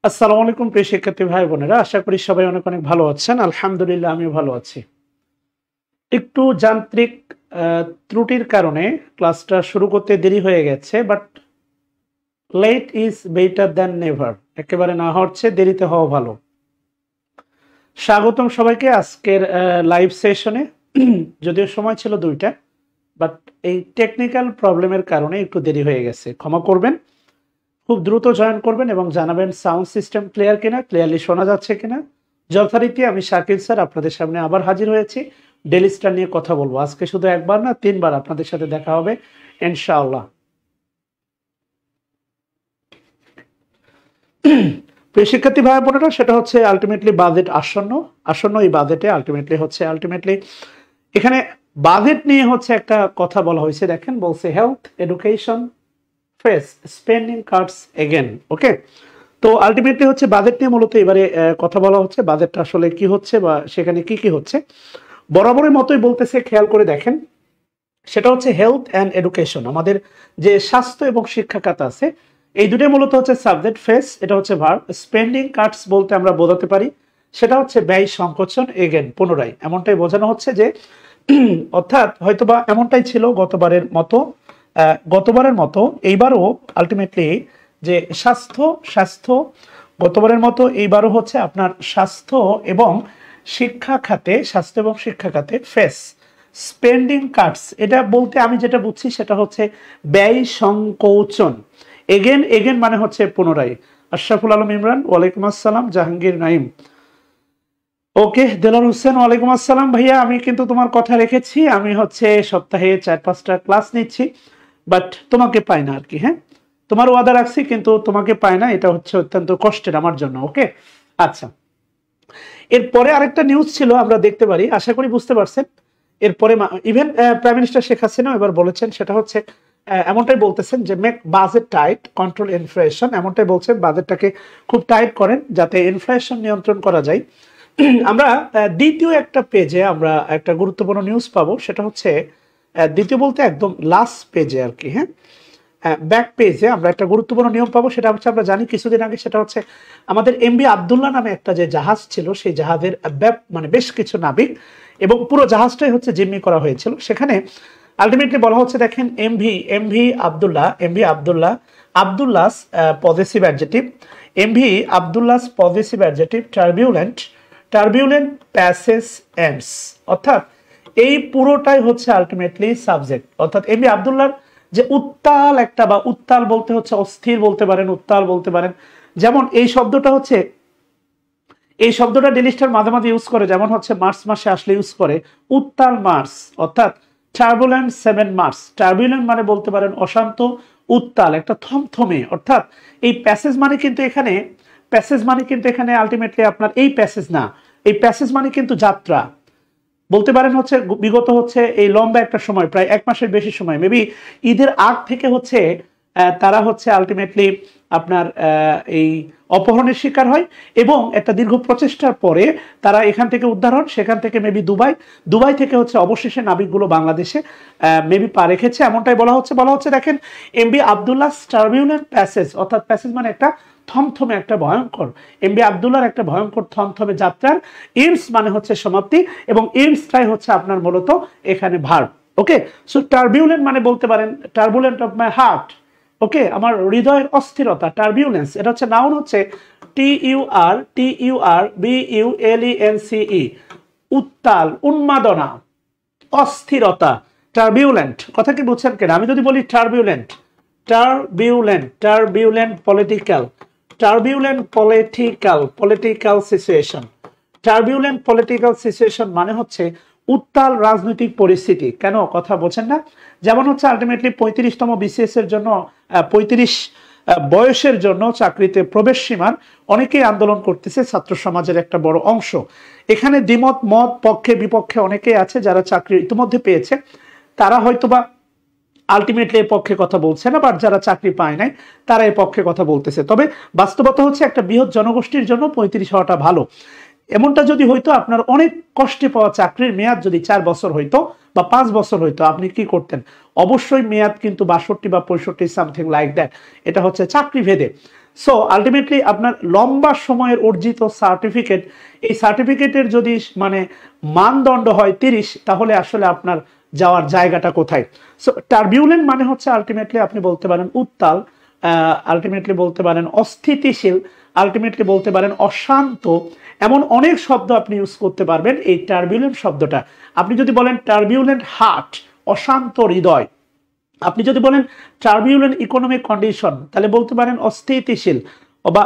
আসসালামু আলাইকুম প্রিয় শিক্ষার্থী ভাই বোনেরা, আশা করি সবাই অনেক অনেক ভালো আছেন। আলহামদুলিল্লাহ আমিও ভালো আছি। একটু যান্ত্রিক ত্রুটির কারণে ক্লাসটা শুরু করতে দেরি হয়ে গেছে, but let is better than never. একেবারে না হওয়ার চেয়ে দেরিতে হওয়া ভালো। স্বাগতম সবাইকে আজকের লাইভ সেশনে। যদিও সময় ছিল 2টা, বাট এই টেকনিক্যাল প্রবলেমের কারণে একটু দেরি হয়ে গেছে, ক্ষমা করবেন। খুব দ্রুত জয়েন করবেন এবং জানাবেন সাউন্ড সিস্টেম ক্লিয়ার কিনা, ক্লিয়ারলি শোনা যাচ্ছে কিনা। যথারীতি আমি শাকিল স্যার আপনাদের সামনে আবার হাজির হয়েছি। ডেইলি স্টার নিয়ে কথা বলবো। আজকে শুধু একবার না, 3বার আপনাদের সাথে দেখা হবে ইনশাআল্লাহ। প্রিয় শিক্ষার্থী ভাই বোনেরা, সেটা হচ্ছে আলটিমেটলি বাজেট আসন্ন এই বাজেটে আলটিমেটলি এখানে বাজেট নিয়ে হচ্ছে একটা কথা বলা হয়েছে। দেখেন, বলছে health education face spending cuts again. Okay, তো আলটিমেটলি হচ্ছে বাজেট নিয়ে মূলত এবারে কথা বলা হচ্ছে। বাজেটটা আসলে কি হচ্ছে বা সেখানে কি কি হচ্ছে, বরাবরের মতোই বলতেছে। খেয়াল করে দেখেন, সেটা হচ্ছে হেলথ অ্যান্ড এডুকেশন। আমাদের যে স্বাস্থ্য এবং শিক্ষা খাত আছে, এই দুটোই মূলত হচ্ছে সাবজেক্ট। ফেস এটা হচ্ছে ভার্ব। স্পেন্ডিং কাটস বলতে আমরা বোঝাতে পারি সেটা হচ্ছে ব্যয় সংকোচন এগেন, পুনরায়। এমনটাই বোঝানো হচ্ছে যে অর্থাৎ হয়তোবা এমনটাই ছিল গতবারের মতো এইবারও আলটিমেটলি যে স্বাস্থ্য গতবারের মতো এইবারও হচ্ছে আপনার স্বাস্থ্য এবং শিক্ষা খাতে ফেস স্পেন্ডিং কাটস। এটা বলতে আমি যেটা বুঝছি সেটা হচ্ছে ব্যয় সংকোচন। এগেন মানে হচ্ছে পুনরায়। আশরাফুল আলম ইমরান, ওয়ালাইকুম আসসালাম। জাহাঙ্গীর নাইম, ওকে। দেলার হোসেন, ওয়ালাইকুম আসসালাম। ভাইয়া, আমি কিন্তু তোমার কথা রেখেছি। আমি হচ্ছে সপ্তাহে 4-5টা ক্লাস নিচ্ছি, বাট তোমাকে পাই না আর কি। হ্যাঁ, তোমার ওয়াদা রাখছি কিন্তু তোমাকে পাই না, এটা হচ্ছে অত্যন্ত কষ্টের আমার জন্য। ওকে, আচ্ছা। এরপরে আরেকটা নিউজ ছিল, আমরা দেখতে পারি, আশা করি বুঝতে পারছেন। এরপরে even prime minister Sheikh Hasina এবার বলেছেন, সেটা হচ্ছে এমনটাই বলতেছেন যে make budget tight, control inflation. এমনটাই বলছেন, বাজেটটাকে খুব টাইট করেন যাতে ইনফ্লেশন নিয়ন্ত্রণ করা যায়। আমরা দ্বিতীয় একটা পেজে আমরা একটা গুরুত্বপূর্ণ নিউজ পাবো। সেটা হচ্ছে দ্বিতীয় বলতে একদম লাস্ট পেজে আর কি। হ্যাঁ, ব্যাক পেজে আমরা একটা গুরুত্বপূর্ণ নিয়ম পাবো। সেটা হচ্ছে আমরা জানি কিছুদিন আগে, সেটা হচ্ছে আমাদের এমভি আবদুল্লাহ নামে একটা যে জাহাজ ছিল, সেই জাহাজের মানে বেশ কিছু নাবিক এবং পুরো জাহাজটাই হচ্ছে জিম্মি করা হয়েছিল। সেখানে আলটিমেটলি বলা হচ্ছে, দেখেন, Abdullah's positive adjective, positive adjective turbulent passage ends. অর্থাৎ এই পুরোটাই হচ্ছে আলটিমেটলি সাবজেক্ট। অর্থাৎ এমভি আবদুল্লাহর যে উত্তাল একটা, বা উত্তাল বলতে হচ্ছে অস্থির বলতে পারেন, উত্তাল বলতে পারেন। যেমন এই শব্দটা ডেলিস্টার মাঝে মাঝে ইউজ করে, যেমন হচ্ছে মার্চ মাসে আসলে ইউজ করে উত্তাল মার্চ, অর্থাৎ টার্বুলেন্ট 7 মার্চ। টার্বুলেন্ট মানে বলতে পারেন অশান্ত, উত্তাল একটা থমথমে। অর্থাৎ এই প্যাসেজ মানে কিন্তু এখানে আলটিমেটলি আপনার এই প্যাসেজ না, এই প্যাসেজ মানে কিন্তু যাত্রা বলতে পারেন। হচ্ছে বিগত হচ্ছে এই লম্বা একটা সময়, প্রায় 1 মাসের বেশি সময়, মেবি ঈদের আগ থেকে হচ্ছে তারা হচ্ছে আলটিমেটলি আপনার এই অপহরণের শিকার হয় এবং একটা দীর্ঘ প্রচেষ্টার পরে তারা এখান থেকে উদ্ধার হন। সেখান থেকে মেবি দুবাই থেকে হচ্ছে অবশেষে নাবিকগুলো বাংলাদেশে মেবি পা রেখেছে, এমনটাই বলা হচ্ছে। দেখেন, এমভি আবদুল্লাহ টার্বিউলেন্ট প্যাসেজ, অর্থাৎ প্যাসেজ মানে একটা থমথমে, একটা ভয়ঙ্কর, এমভি আবদুল্লাহর একটা ভয়ঙ্কর থমথমে যাত্রার ইন্স মানে হচ্ছে সমাপ্তি, এবং ইন্সটাই হচ্ছে আপনার মূলত এখানে ভার্ব। ওকে, সো টার্বিউলেন্ট মানে বলতে পারেন টার্বুলেন্ট অফ মাই হার্ট। ওকে, আমার হৃদয়ের অস্থিরতা, টার্বিউলেন্স। এটা হচ্ছে নাউন, হচ্ছে TURBULENCE, উত্তাল, উন্মাদনা, অস্থিরতা, টার্বিউলেন্ট। কথা কি বুঝছেন কেন? আমি যদি বলি টার্বিউলেন্ট পলিটিক্যাল সিচুয়েশন মানে হচ্ছে উত্তাল রাজনৈতিক পরিস্থিতি। কেন কথা বোঝেন না? যেমন হচ্ছে আলটিমেটলি 35তম BCS এর জন্য 35 বয়সের জন্য চাকরিতে প্রবেশ সীমার অনেকেই আন্দোলন করতেছে, ছাত্র সমাজের একটা বড় অংশ। এখানে মত পক্ষে বিপক্ষে অনেকেই আছে, যারা চাকরি ইতিমধ্যে পেয়েছে তারা হয়তোবা আলটিমেটলি এর পক্ষে কথা বলছে না, বাট যারা চাকরি পায় নাই তারা এর পক্ষে কথা বলতেছে। তবে বাস্তবতা হচ্ছে একটা বৃহৎ জনগোষ্ঠীর জন্য 35 হওয়াটা ভালো। এমনটা যদি হইতো, আপনার অনেক কষ্টে পাওয়া চাকরির মেয়াদ যদি 4 বছর হইতো বা 5 বছর হইতো, আপনি কি করতেন? অবশ্যই মেয়াদ কিন্তু 62 বা 65 সামথিং লাইক দ্যাট, এটা হচ্ছে চাকরি ভেদে। সো আলটিমেটলি আপনার লম্বা সময়ের অর্জিত সার্টিফিকেট, এই সার্টিফিকেটের যদি মানে মানদণ্ড হয় 30, তাহলে আসলে আপনার যাওয়ার জায়গাটা কোথায়? সো টার্বিউলেন্ট মানে হচ্ছে আলটিমেটলি আপনি বলতে পারেন উত্তাল, আলটিমেটলি বলতে পারেন অস্থিতিশীল, আলটিমেটলি বলতে পারেন অশান্ত, এমন অনেক শব্দ আপনি ইউজ করতে পারবেন এই টার্বিউলেন্ট শব্দটা। আপনি যদি বলেন টার্বিউলেন্ট হার্ট, অশান্ত হৃদয়, আপনি যদি বলেন টার্বিউলেন্ট ইকোনমিক কন্ডিশন, তাহলে বলতে পারেন অস্থিতিশীল, বা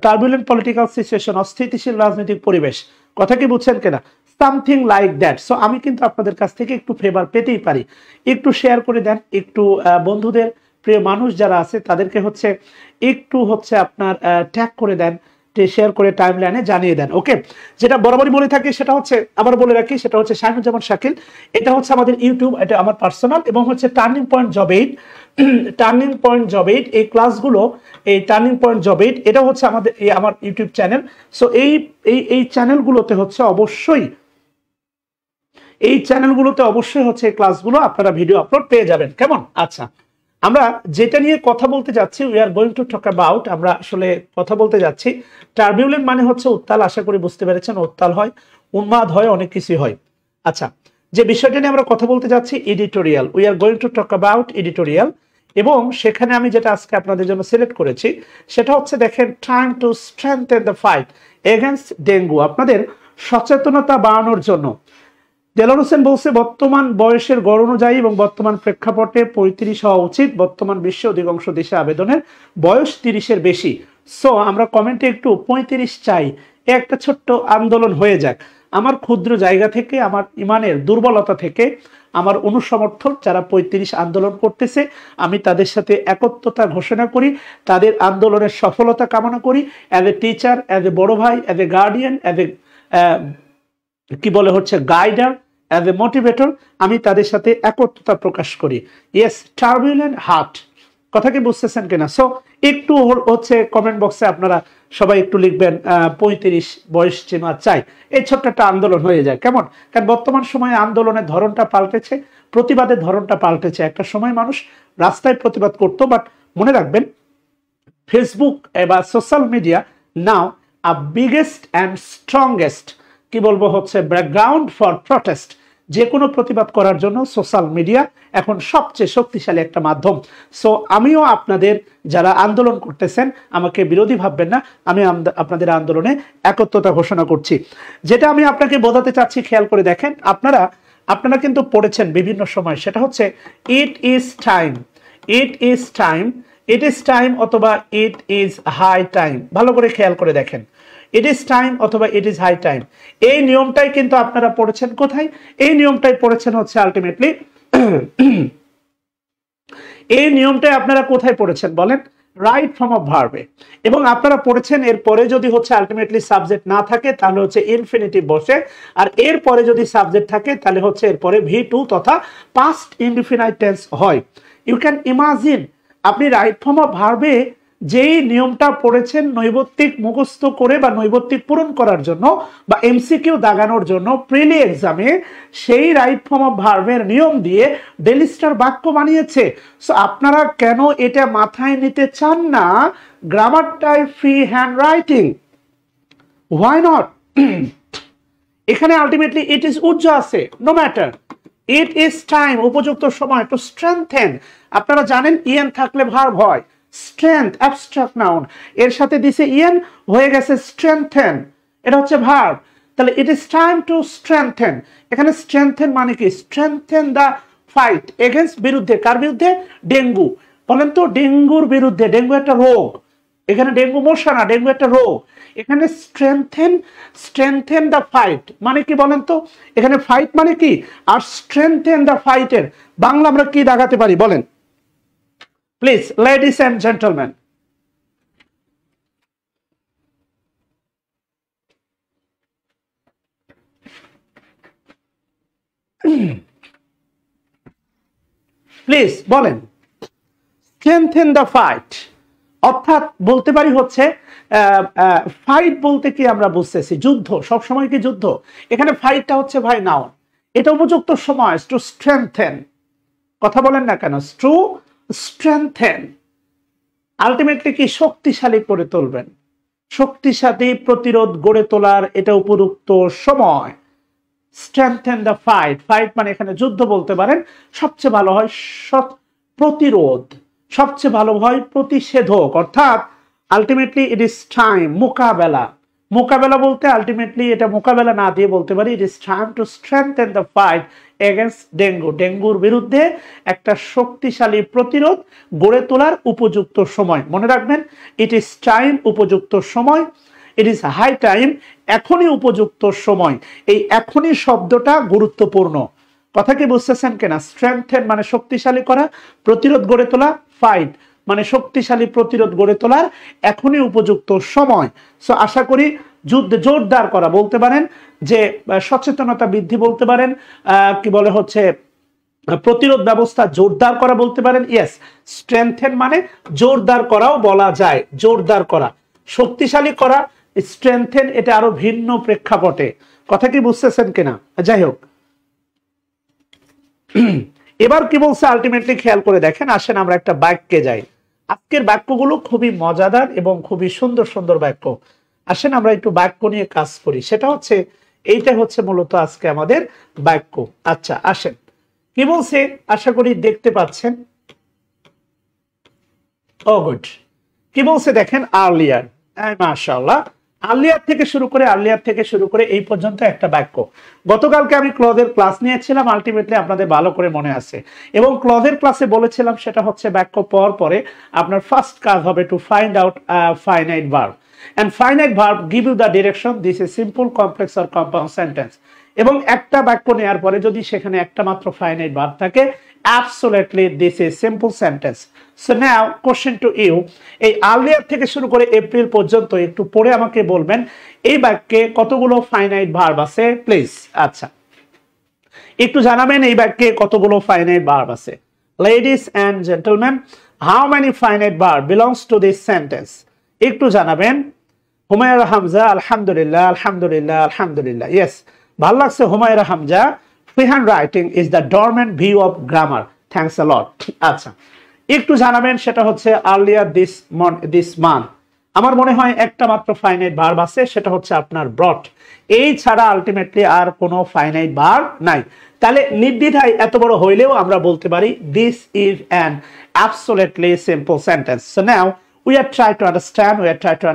টার্বিউলেন্ট পলিটিক্যাল সিচুয়েশন, অস্থিতিশীল রাজনৈতিক পরিবেশ। কথা কি বুঝছেন কিনা? Something like that. সো আমি কিন্তু আপনাদের কাছ থেকে একটু ফেভার পেতেই পারি, একটু শেয়ার করে দেন, একটু বন্ধুদের, প্রিয় মানুষ যারা আছে তাদেরকে হচ্ছে একটু হচ্ছে আপনার ট্যাগ করে দেন, শেয়ার করে টাইমলাইনে জানিয়ে দেন। ওকে, যেটা বরাবরই বলে থাকি সেটা হচ্ছে, আবার বলে রাখি, সেটা হচ্ছে শাহিনুজ্জামান শাকিল, এটা হচ্ছে আমাদের ইউটিউব, এটা আমার পার্সোনাল, এবং হচ্ছে turning point job 8, turning point job 8 এই ক্লাসগুলো, এই টার্নিং পয়েন্ট জব 8 এটা হচ্ছে আমাদের আমার ইউটিউব চ্যানেল। সো এই চ্যানেলগুলোতে হচ্ছে অবশ্যই, এই চ্যানেলগুলোতে অবশ্যই হচ্ছে ক্লাসগুলো আপনারা ভিডিও আপলোড পেয়ে যাবেন। কেমন? আচ্ছা, আমরা যেটা নিয়ে কথা বলতে যাচ্ছি, we are going to talk about, আমরা আসলে কথা বলতে যাচ্ছি টার্বিউলেন্ট মানে হচ্ছে উত্তাল। আশা করি বুঝতে পেরেছেন, উত্তাল হয়, উন্মাদ হয়, অনেক কিছুই হয়। আচ্ছা, যে বিষয়টা নিয়ে আমরা কথা বলতে যাচ্ছি editorial, we are going to talk about editorial, এবং সেখানে আমি যেটা আজকে আপনাদের জন্য সিলেক্ট করেছি সেটা হচ্ছে দেখেন, trying to strengthen the fight against dengue, আপনাদের সচেতনতা বাড়ানোর জন্য। দেলোয়ার হোসেন বলছে বর্তমান বয়সের গড় অনুযায়ী এবং বর্তমান প্রেক্ষাপটে 35 হওয়া উচিত, বর্তমান বিশ্বে অধিকাংশ দেশে আবেদনের বয়স 30-এর বেশি। সো আমরা কমেন্টে একটু 35 চাই, একটা ছোট্ট আন্দোলন হয়ে যাক। আমার ক্ষুদ্র জায়গা থেকে, আমার ইমানের দুর্বলতা থেকে, আমার অনুসমর্থক যারা 35 আন্দোলন করতেছে, আমি তাদের সাথে একত্রতা ঘোষণা করি, তাদের আন্দোলনের সফলতা কামনা করি, as a teacher, as a বড় ভাই, as a guardian, as a কি বলে হচ্ছে গাইডার, অ্যাজ এ মোটিভেটর, আমি তাদের সাথে একত্রতা প্রকাশ করি। ইয়েস, টার্বিউলেন্ট হার্ট, কথা কি বুঝতেছেন কিনা? সো একটু হচ্ছে কমেন্ট বক্সে আপনারা সবাই একটু লিখবেন 35 বয়স সীমা চাই, এই ছোট্ট একটা আন্দোলন হয়ে যায়। কেমন? কারণ বর্তমান সময়ে আন্দোলনের ধরনটা পাল্টেছে, প্রতিবাদের ধরনটা পাল্টেছে। একটা সময় মানুষ রাস্তায় প্রতিবাদ করতো, বাট মনে রাখবেন ফেসবুক বা social media now a biggest and strongest, কি বলবো হচ্ছে ব্যাকগ্রাউন্ড ফর প্রটেস্ট। যে কোনো প্রতিবাদ করার জন্য সোশ্যাল মিডিয়া এখন সবচেয়ে শক্তিশালী একটা মাধ্যম। সো আমিও আপনাদের যারা আন্দোলন করতেছেন, আমাকে বিরোধী ভাববেন না, আমি আপনাদের আন্দোলনে একত্রতা ঘোষণা করছি। যেটা আমি আপনাকে বোঝাতে চাচ্ছি, খেয়াল করে দেখেন, আপনারা কিন্তু পড়েছেন বিভিন্ন সময়, সেটা হচ্ছে ইট is time, it is time, it is time অথবা ইট ইজ হাই টাইম। ভালো করে খেয়াল করে দেখেন, ইট ইজ টাইম অথবা ইট ইজ হাই টাইম, এই নিয়মটাই কিন্তু আপনারা পড়েছেন কোথায়? এই নিয়মটাই পড়েছেন হচ্ছে আলটিমেটলি, এই নিয়মটাই আপনারা কোথায় পড়েছেন বলেন? রাইট ফর্ম অফ ভার্বে। এবং আপনারা পড়েছেন এরপরে যদি হচ্ছে আলটিমেটলি সাবজেক্ট না থাকে তাহলে হচ্ছে ইনফিনিটিভ বসে, আর এরপরে যদি সাবজেক্ট থাকে তাহলে হচ্ছে এরপরে V2 তথা পাস্ট ইনডিফিনাইট টেন্স হয়। ইউ ক্যান ইমাজিন, আপনি রাইট ফর্ম অফ ভার্বে যেই নিয়মটা পড়েছেন নৈবত্তিক মুখস্থ করে বা নৈবত্তিক পূরণ করার জন্য বা এমসিকিউ দাগানোর জন্য প্রিলি এক্সামে, সেই রাইট ফর্ম অফ ভার্বের নিয়ম দিয়ে ডেইলি স্টার বাক্য বানিয়েছে। সো আপনারা কেন এটা মাথায় নিতে চান না? গ্রামারটাই free hand writing, why not? এখানে আলটিমেটলি ইট ইজ উজ্জ আছে, no matter, it is time, উপযুক্ত সময় টু স্ট্রেংথেন। আপনারা জানেন ইএন থাকলে ভার্ব হয়, স্ট্রেংথ অ্যাবস্ট্রাক্ট নাউন, এর সাথে দিছে ইএন, হয়ে গেছে স্ট্রেংথেন, এটা হচ্ছে ভার্ব। তাহলে ইট ইজ টাইম টু স্ট্রেংথেন, এখানে স্ট্রেংথেন মানে কি? স্ট্রেংথেন দ্য ফাইট এগেইনস্ট, বিরুদ্ধে, কার বিরুদ্ধে? ডেঙ্গু। বলেন তো, ডেঙ্গুর বিরুদ্ধে। ডেঙ্গু একটা রোগ, এখানে ডেঙ্গু মশা না, ডেঙ্গু একটা রোগ। এখানে স্ট্রেংথেন দ্য ফাইট মানে কি বলেন তো? এখানে ফাইট মানে কি, আর স্ট্রেংথেন দ্য ফাইটের বাংলা আমরা কি দাগাতে পারি বলেন please, ladies and gentleman? Please বলেন। স্ট্রেংথেন দ্য ফাইট, অর্থাৎ বলতে পারি হচ্ছে ফাইট বলতে কি আমরা বুঝতেছি যুদ্ধ, সবসময় কি যুদ্ধ? এখানে ফাইটটা হচ্ছে ভাই নাউন, এটা উপযুক্ত সময় টু স্ট্রেংথেন, কথা বলেন না কেন? টু স্ট্রেংথেন, আলটিমেটলি কি শক্তিশালী করে তুলবেন, শক্তিশালী প্রতিরোধ গড়ে তোলার এটা উপযুক্ত সময়। স্ট্রেংথেন দ্য ফাইট, ফাইট মানে এখানে যুদ্ধ বলতে পারেন, সবচেয়ে ভালো হয় প্রতিরোধ, সবচেয়ে ভালো হয় প্রতিষেধক, অর্থাৎ আলটিমেটলি ইট ইজ টাইম, মোকাবেলা, মোকাবেলা বলতে আলটিমেটলি এটা মোকাবেলা না দিয়ে বলতে পারি ইট is time to strengthen the fight against dengue, ডেঙ্গুর বিরুদ্ধে একটা শক্তিশালী প্রতিরোধ গড়ে তোলার উপযুক্ত সময়। মনে রাখবেন, ইট ইজ টাইম, উপযুক্ত সময়, ইট ইজ হাই টাইম, এখনই উপযুক্ত সময়। এই এখনই শব্দটা গুরুত্বপূর্ণ, কথা কি বুঝতেছেন কিনা? স্ট্রেংথেন মানে শক্তিশালী করা, প্রতিরোধ গড়ে তোলা, ফাইট মানে শক্তিশালী প্রতিরোধ গড়ে তোলার এখনই উপযুক্ত সময়। সো আশা করি যুদ্ধ জোরদার করা বলতে পারেন, যে সচেতনতা বৃদ্ধি বলতে পারেন, কি বলে হচ্ছে প্রতিরোধ ব্যবস্থা জোরদার করা বলতে পারেন। ইয়েস, স্ট্রেংথেন মানে জোরদার করাও বলা যায়, জোরদার করা, শক্তিশালী করা। স্ট্রেংথেন এটা আরো ভিন্ন প্রেক্ষাপটে, কথা কি বুঝতেছেন কিনা? যাই হোক, এবার কি বলছে আলটিমেটলি খেয়াল করে দেখেন। আসেন আমরা একটা বাক্যে যাই। আজকের বাক্যগুলো খুবই মজাদার এবং খুবই সুন্দর সুন্দর বাক্য। আসেন আমরা একটু বাক্য নিয়ে কাজ করি, সেটা হচ্ছে এইটা হচ্ছে মূলত আজকে আমাদের বাক্য। আচ্ছা আসেন, কি বলছে আশা করি দেখতে পাচ্ছেন। ও গুড, কি বলছে দেখেন, আর্লিয়ার, মাশাআল্লাহ, আর্লিয়ার থেকে শুরু করে এই পর্যন্ত একটা বাক্য। গতকালকে আমি ক্লজের ক্লাস নিয়েছিলাম, আলটিমেটলি আপনাদের ভালো করে মনে আছে, এবং ক্লজের ক্লাসে বলেছিলাম সেটা হচ্ছে বাক্য পর পরে আপনার ফার্স্ট কাজ হবে to find out finite verb, and finite verb give you the direction this is simple, complex or compound sentence। এবং একটা বাক্য নেওয়ার পরে যদি সেখানে একটা মাত্র ফাইনাইট ভার্ব থাকে, absolutely this is simple sentence। so now question to you, এই আর্লিয়ার থেকে শুরু করে এপ্রিল পর্যন্ত একটু পড়ে আমাকে বলবেন এই বাক্যে কতগুলো ফাইনাইট ভার্ব আছে প্লিজ। আচ্ছা একটু জানাবেন এই বাক্যে কতগুলো ফাইনাইট ভার্ব আছে। ladies and gentlemen, how many finite verb belongs to this sentence? একটু জানাবেন। হুমায়রা হামজা, আলহামদুলিল্লাহ আলহামদুলিল্লাহ আলহামদুলিল্লাহ, ইয়েস, ভালো লাগছে Humaira Hamza. Freehand writing is the dormant view of grammar, thanks a lot. আচ্ছা একটু জানাবেন সেটা হচ্ছে আর্লিয়ার দিস মান্থ, আমার মনে হয় একটা মাত্র ফাইনাইট ভার্ব আছে, সেটা হচ্ছে আপনার ব্রট। এই ছাড়া আলটিমেটলি আর কোনো ফাইনাইট ভার্ব নাই। তাহলে নির্দ্বিধায় এত বড় হইলেও আমরা বলতে পারি this is an absolutely simple sentence. So now we are trying to understand, we are trying to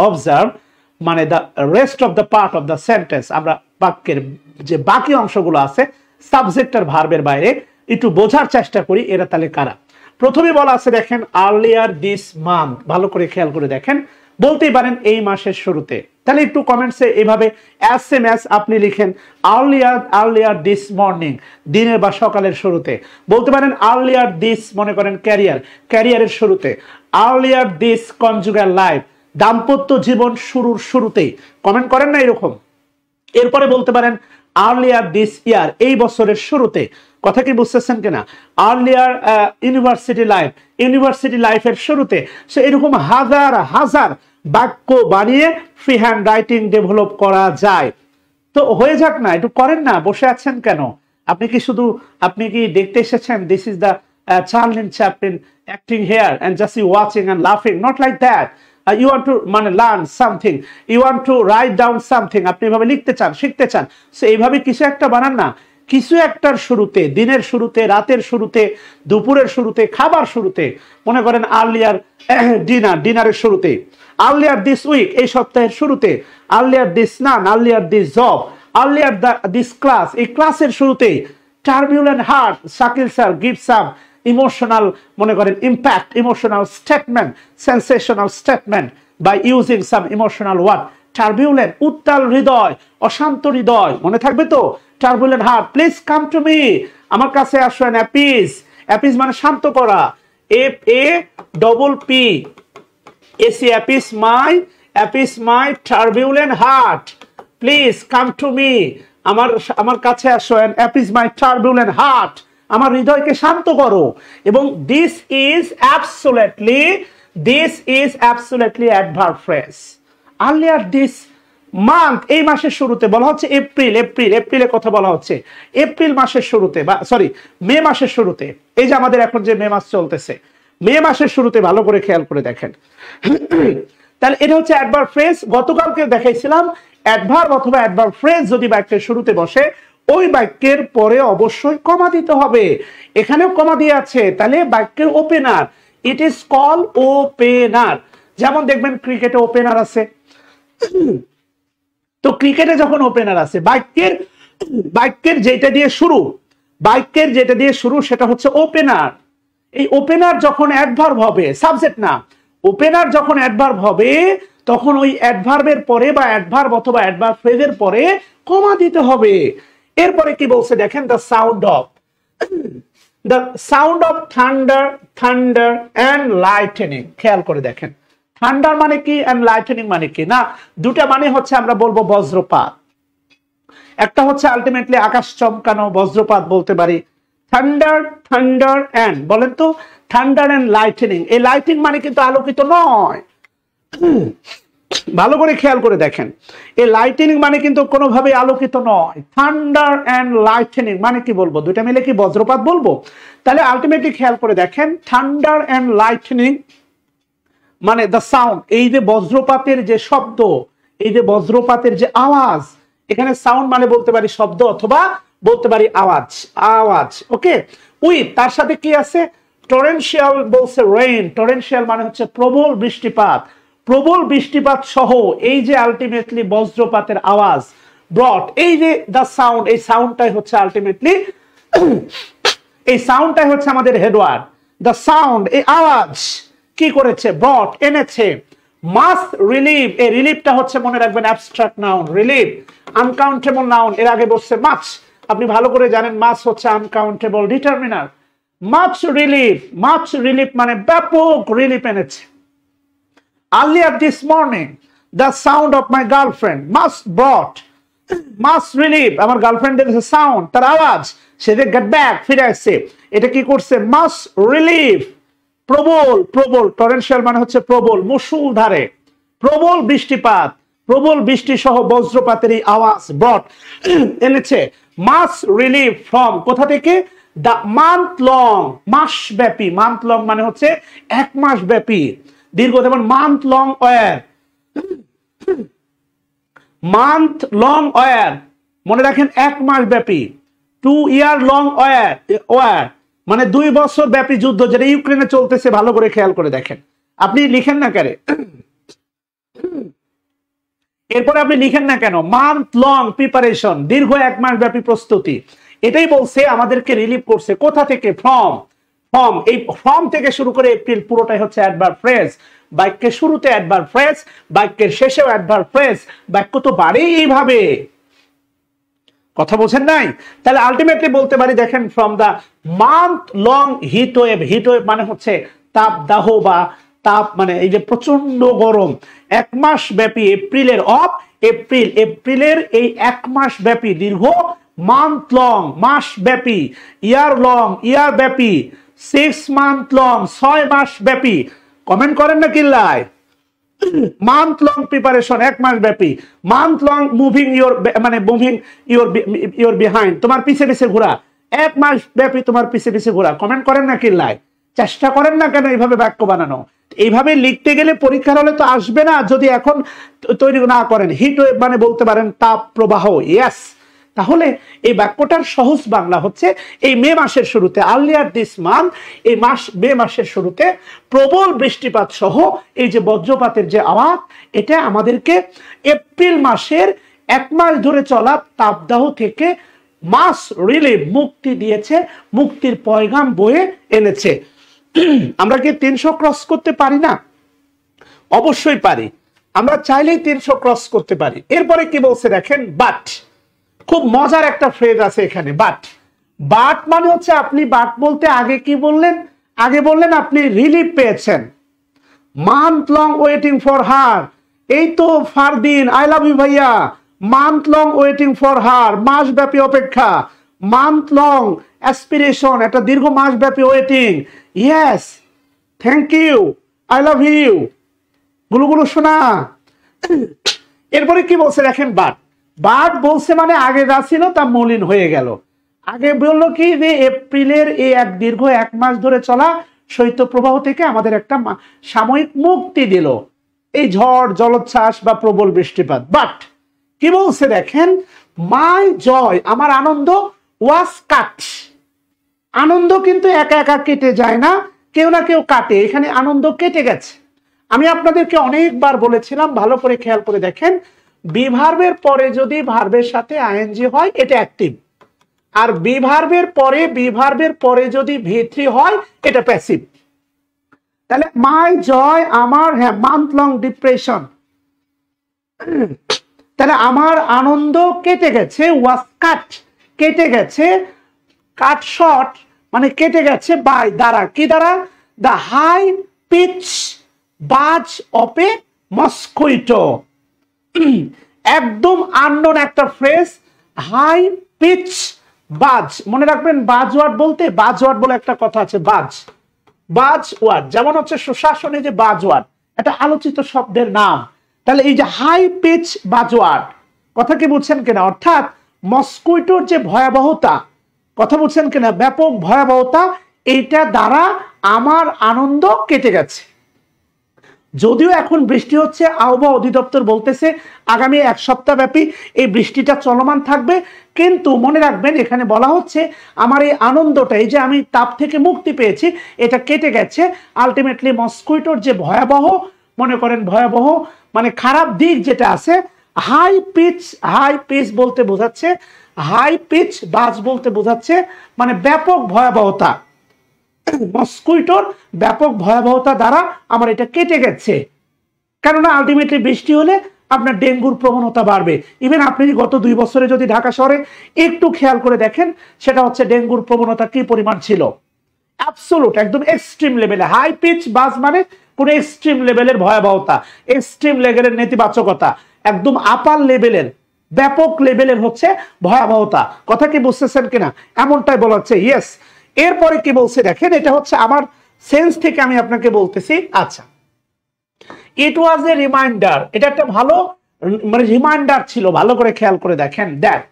observe মানে the rest of the part of the sentence, আমরা বাক্যের যে বাকি অংশগুলো আছে সাবজেক্ট আর ভার্বের বাইরে একটু বোঝার চেষ্টা করি এরা তাহলে কারা। প্রথমে বলা আছে দেখেন আর্লিয়ার দিস মান্থ, ভালো করে খেয়াল করে দেখেন, বলতেই পারেন এই মাসের শুরুতে। তাহলে একটু কমেন্টসে এইভাবে SMS আপনি লিখেন আর্লিয়ার দিস মর্নিং, দিনের বা সকালের শুরুতে। বলতে পারেন আর্লিয়ার দিস, মনে করেন ক্যারিয়ারের শুরুতে। আর্লিয়ার দিস কনজুগাল লাইফ, দাম্পত্য জীবন শুরুর শুরুতেই। কমেন্ট করেন না এরকম। এরপরে বলতে পারেন আর্লিয়ার দিস ইয়ার, এই বছরের শুরুতে, কথা কি বুঝতেছেন কিনা? আর্লিয়ার ইউনিভার্সিটি লাইফের শুরুতে। সে এরকম হাজার হাজার বাক্য বানিয়ে ফ্রি হ্যান্ড রাইটিং ডেভেলপ করা যায়। তো হয়ে যাক না, একটু করেন না, বসে আছেন কেন? আপনি কি দেখতে এসেছেন this is the Charlie Chaplin acting here and just watching and laughing? Not like that. You want to learn something, you want to write down something, আপনি এভাবে লিখতে চান, শিখতে চান, সো এইভাবে কিছু একটা বানান না। কিছু একটার শুরুতে, দিনের শুরুতে, রাতের শুরুতে, দুপুরের শুরুতে, খাবার শুরুতে, মনে করেন আর্লিয়ার ডিনারের শুরুতে, আর্লিয়ার দিস উইক, এই সপ্তাহের শুরুতে, earlier this noon, earlier this job, earlier this class, এই ক্লাসের শুরুতে। Turbulent heart, Shakil sir give some emotional, মনে করেন impact, emotional statement, sensational statement by using some emotional word. Turbulent, উত্তাল হৃদয়, অশান্ত হৃদয়, মনে থাকবে তো? Turbulent heart, please come to me, আমার কাছে আসেন। অ্যাপিস মানে শান্ত করা, FAPP appease my turbulent heart, please come to me, আমার কাছে আসেন। অ্যাপিস মাই টার্বুলেন্ট হার্ট, আমার হৃদয়কে শান্ত করো। এবং this is absolutely adverb phrase. Earlier this month এই মাসের শুরুতে বলা হচ্ছে এপ্রিল, এপ্রিলের কথা বলা হচ্ছে, এপ্রিল মাসের শুরুতে বা সরি মে মাসের শুরুতে, এই যে আমাদের এখন যে মে মাস চলতেছে, মে মাসের শুরুতে ভালো করে খেয়াল করে দেখেন। তাহলে এটা হচ্ছে অ্যাডভার্ব ফ্রেজ। গতকালকে দেখাইছিলাম অ্যাডভার্ব অথবা অ্যাডভার্ব ফ্রেজ যদি বাক্যের শুরুতে বসে ওই বাক্যের পরে অবশ্যই কমা দিতে হবে। এখানেও কমা দিয়ে আছে, তাহলে বাক্যের opener, it is call opener. যেমন দেখবেন ক্রিকেটে ওপেনার আছে, তো ক্রিকেটে যখন ওপেনার আছে বাক্যের যেটা দিয়ে শুরু, বাক্যের যেটা দিয়ে শুরু সেটা হচ্ছে ওপেনার। এই ওপেনার যখন অ্যাডভার্ব হবে, সাবজেক্ট না, ওপেনার যখন অ্যাডভার্ব হবে তখন ওই অ্যাডভার্বের পরে বা অ্যাডভার্ব অথবা অ্যাডভার্ব ফ্রেজের পরে কমা দিতে হবে। এরপরে কি বলছে দেখেন, the sound of thunder and lightning. খেয়াল করে দেখেন, থান্ডার মানে কি এন্ড লাইটেনিং মানে কি? না, দুটা মানে হচ্ছে আমরা বলবো বজ্রপাত, একটা হচ্ছে আলটিমেটলি আকাশ চমকানো, বজ্রপাত বলতে পারি। থান্ডার এন্ড, বলেন তো, থান্ডার এন্ড লাইটেনিং, এই লাইটিং মানে কিন্তু আলোকিত নয়। ভালো করে খেয়াল করে দেখেন, এই লাইটেনিং মানে কিন্তু কোনোভাবে আলোকিত নয়। থান্ডার এন্ড লাইটেনিং মানে কি বলবো? দুইটা মিলে কি বজ্রপাত বলবো? তাহলে আলটিমেটলি খেয়াল করে দেখেন, থান্ডার এন্ড লাইটেনিং মানে দ্য সাউন্ড, এই যে বজ্রপাতের যে শব্দ, এই যে বজ্রপাতের যে আওয়াজ, এখানে সাউন্ড মানে বলতে পারি শব্দ অথবা বলতে পারি আওয়াজ। ওকে, উইথ তার সাথে কি আছে? টরেনশিয়াল বলছে রেইন, টরেনশিয়াল মানে হচ্ছে প্রবল বৃষ্টিপাত, প্রবল বৃষ্টিপাত সহ এই যে আলটিমেটলি বজ্রপাতের আওয়াজ, ব্রট, এই যে দ্য সাউন্ড, এই সাউন্ডটাই হচ্ছে আলটিমেটলি, এই সাউন্ডটাই হচ্ছে আমাদের হেডওয়ার্ড। দ্য সাউন্ড, এই আওয়াজ কি করেছে? ব্রট, এনেছে। মাস রিলিভ, এই রিলিভটা হচ্ছে মনে রাখবেন abstract noun, relief. Uncountable noun, এর আগে বসছে মাছ, আপনি ভালো করে জানেন মাছ হচ্ছে আনকাউন্টেবল ডিটারমিনার। মাছ রিলিভ মানে ব্যাপক রিলিফ এনেছে। Earlier this morning, the sound of my girlfriend must brought mass relief, আমার গার্লফ্রেন্ডের সাউন্ড, তার আওয়াজ, সে যে গেট ব্যাক, ফিরে আসছে, এটা কি করছে? মাস রিলিফ, প্রবল, টরেনশিয়াল মানে হচ্ছে প্রবল, মুষলধারে, প্রবল বৃষ্টিপাত, প্রবল বৃষ্টি সহ বজ্রপাতের এই আওয়াজ, ব্রট, এনেছে। মাস রিলিফ ফ্রম, কোথা থেকে? দ্য মান্থ লং, মাস ব্যাপী, মান্থ লং মানে হচ্ছে এক মাস ব্যাপী, দীর্ঘ, যেমন month long war, month long war মনে রাখেন এক মাস ব্যাপী। 2 ইয়ার লং ওয়ার মানে 2 বছর ব্যাপী যুদ্ধ, যেটা ইউক্রেনে চলতেছে, ভালো করে খেয়াল করে দেখেন। আপনি লিখেন না কেন? এরপরে আপনি লিখেন না কেন? মান্থ লং প্রিপারেশন, দীর্ঘ এক মাস ব্যাপী প্রস্তুতি। এটাই বলছে আমাদেরকে রিলিভ করছে কোথা থেকে? ফ্রম, এই ফ্রম থেকে শুরু করে এপ্রিল পুরোটাই হচ্ছে অ্যাডভার্ব ফ্রেজ। বাক্যের শুরুতে অ্যাডভার্ব ফ্রেজ, বাক্যের শেষেও অ্যাডভার্ব ফ্রেজ, বাক্য তো বাড়েই এইভাবে, কথা বোঝেন নাই? তাহলে আলটিমেটলি বলতে পারি দেখেন, from the month long heat wave, heat wave মানে হচ্ছে তাপদাহ বা তাপ, মানে এই যে প্রচন্ড গরম, এক মাস ব্যাপী, এপ্রিলের এই এক মাস ব্যাপী দীর্ঘ, মান্থ লং মাস ব্যাপী, ইয়ার ব্যাপী, 6 মান্থ লং 6 মাস ব্যাপী। কমেন্ট করেন না কিল্লায়? মান্থ লং প্রিপারেশন এক মাস ব্যাপী, month long moving your behind, তোমার পিছে পিছে ঘোরা, এক মাস ব্যাপী তোমার পিছে পিছে ঘোরা। কমেন্ট করেন না কিল্লায়? চেষ্টা করেন না কেন এইভাবে বাক্য বানানো? এইভাবে লিখতে গেলে পরীক্ষার হলে তো আসবে না যদি এখন তৈরি না করেন। হিট ওয়েভ মানে বলতে পারেন তাপ প্রবাহ, ইয়েস। তাহলে এই বাক্যটার সহজ বাংলা হচ্ছে, এই মে মাসের শুরুতে, আর্লিয়ার দিস মান্থ, এই মে মাসের শুরুতে প্রবল বৃষ্টিপাত সহ এই যে বজ্রপাতের যে আওয়াজ, এটা আমাদেরকে এপ্রিল মাসের এক মাস ধরে চলা তাপদাহ থেকে মাস রিলিফ, মুক্তি দিয়েছে, মুক্তির পয়গাম বয়ে এনেছে। আমরা কি 300 ক্রস করতে পারি না? অবশ্যই পারি, আমরা চাইলেই 300 ক্রস করতে পারি। এরপরে কি বলছে দেখেন, বাট, খুব মজার একটা ফ্রেজ আছে এখানে, বাট মানে হচ্ছে, আপনি বাট বলতে আগে কি বললেন? আগে বললেন আপনি রিলিফ পেয়েছেন। Month long waiting for her, এই তো ফারদিন, আই লাভ ইউ ভাইয়া। Month long waiting for her, মাস ব্যাপী অপেক্ষা। মান্থ লং অ্যাসপিরেশন, একটা দীর্ঘ মাস ব্যাপী waiting. Yes, thank you, I love you, গুলো শোনা। এরপরে কি বলছে দেখেন, বাট। বাট বলছে মানে আগে যা ছিল তা মলিন হয়ে গেল। আগে বললো কি যে এপ্রিলের এই দীর্ঘ 1 মাস ধরে চলা শৈত্যপ্রবাহ থেকে আমাদের একটা সাময়িক মুক্তি দিল, এই ঝড় জলোচ্ছ্বাস বা প্রবল বৃষ্টিপাত। বাট কি বলছে দেখেন, মাই জয়, আমার আনন্দ, ওয়াজ কাট। আনন্দ কিন্তু একা একা কেটে যায় না, কেউ না কেউ কাটে। এখানে আনন্দ কেটে গেছে। আমি আপনাদেরকে অনেকবার বলেছিলাম, ভালো করে খেয়াল করে দেখেন, বি ভার্বের পরে যদি ভার্বের সাথে আইএনজি হয় এটা অ্যাক্টিভ, আর বি ভার্বের পরে যদি ভি3 হয় এটা প্যাসিভ। তাহলে মাই জয়, আমার, হ্যাঁ, মান্থ লং ডিপ্রেশন, তাহলে আমার আনন্দ কেটে গেছে, ওয়াজ কাট, কেটে গেছে, কাট শর্ট মানে কেটে গেছে বাই, দ্বারা, কি দ্বারা, দ্য হাই পিচ বাজ অফ এ মস্কুইটো। একদম আননোন একটা ফ্রেজ, হাই পিচ বাজ, মনে রাখবেন বাজ ওয়ার্ড বলতে, বাজ ওয়ার্ড বলে একটা কথা আছে, বাজ, বাজ ওয়ার্ড, যেমন হচ্ছে সুশাসনে যে বাজ ওয়ার্ড, এটা আলোচিত শব্দের নাম। তাহলে এই যে হাই পিচ বাজ ওয়ার্ড, কথা কি বুঝছেন কিনা, অর্থাৎ মস্কুইটোর যে ভয়াবহতা, কথা বুঝছেন কিনা, ব্যাপক ভয়াবহতা, এইটা দ্বারা আমার আনন্দ কেটে গেছে। যদিও এখন বৃষ্টি হচ্ছে, আবহাওয়া অধিদপ্তর বলতেছে আগামী 1 সপ্তাহ ব্যাপী এই বৃষ্টিটা চলমান থাকবে, কিন্তু মনে রাখবেন এখানে বলা হচ্ছে আমার এই আনন্দটা, এই যে আমি তাপ থেকে মুক্তি পেয়েছি, এটা কেটে গেছে। আলটিমেটলি মস্কুইটোর যে ভয়াবহ, মনে করেন ভয়াবহ মানে খারাপ দিক যেটা আছে, হাই পিচ বলতে বোঝাচ্ছে, হাই পিচ বাজ বলতে বোঝাচ্ছে মানে ব্যাপক ভয়াবহতা, মস্কুইটোর ব্যাপক ভয়াবহতা দ্বারা আমার এটা কেটে গেছে। কেননা আলটিমেটলি বৃষ্টি হলে আপনার ডেঙ্গুর প্রবণতা বাড়বে। ইভেন আপনি গত 2 বছরে যদি ঢাকা শহরে একটু খেয়াল করে দেখেন, সেটা হচ্ছে ডেঙ্গুর প্রবণতা কি পরিমাণ ছিল, অ্যাবসোলুট একদম এক্সট্রিম লেভেলে। হাই পিচ বাজ মানে কোন এক্সট্রিম লেভেলের ভয়াবহতা, এক্সট্রিম লেভেলের নেতিবাচকতা, একদম আপার লেভেলের, ব্যাপক লেভেলের হচ্ছে ভয়াবহতা। কথা কি বুঝতেছেন কিনা, এমনটাই বলা হচ্ছে। ইয়েস। এরপরে কি বলছে দেখেন, এটা হচ্ছে আমার সেন্স থেকে আমি আপনাকে বলতেছি। আচ্ছা, ইট ওয়াজ এ রিমাইন্ডার, এটা একটা ভালো মানে রিমাইন্ডার ছিল, ভালো করে খেয়াল করে দেখেন, that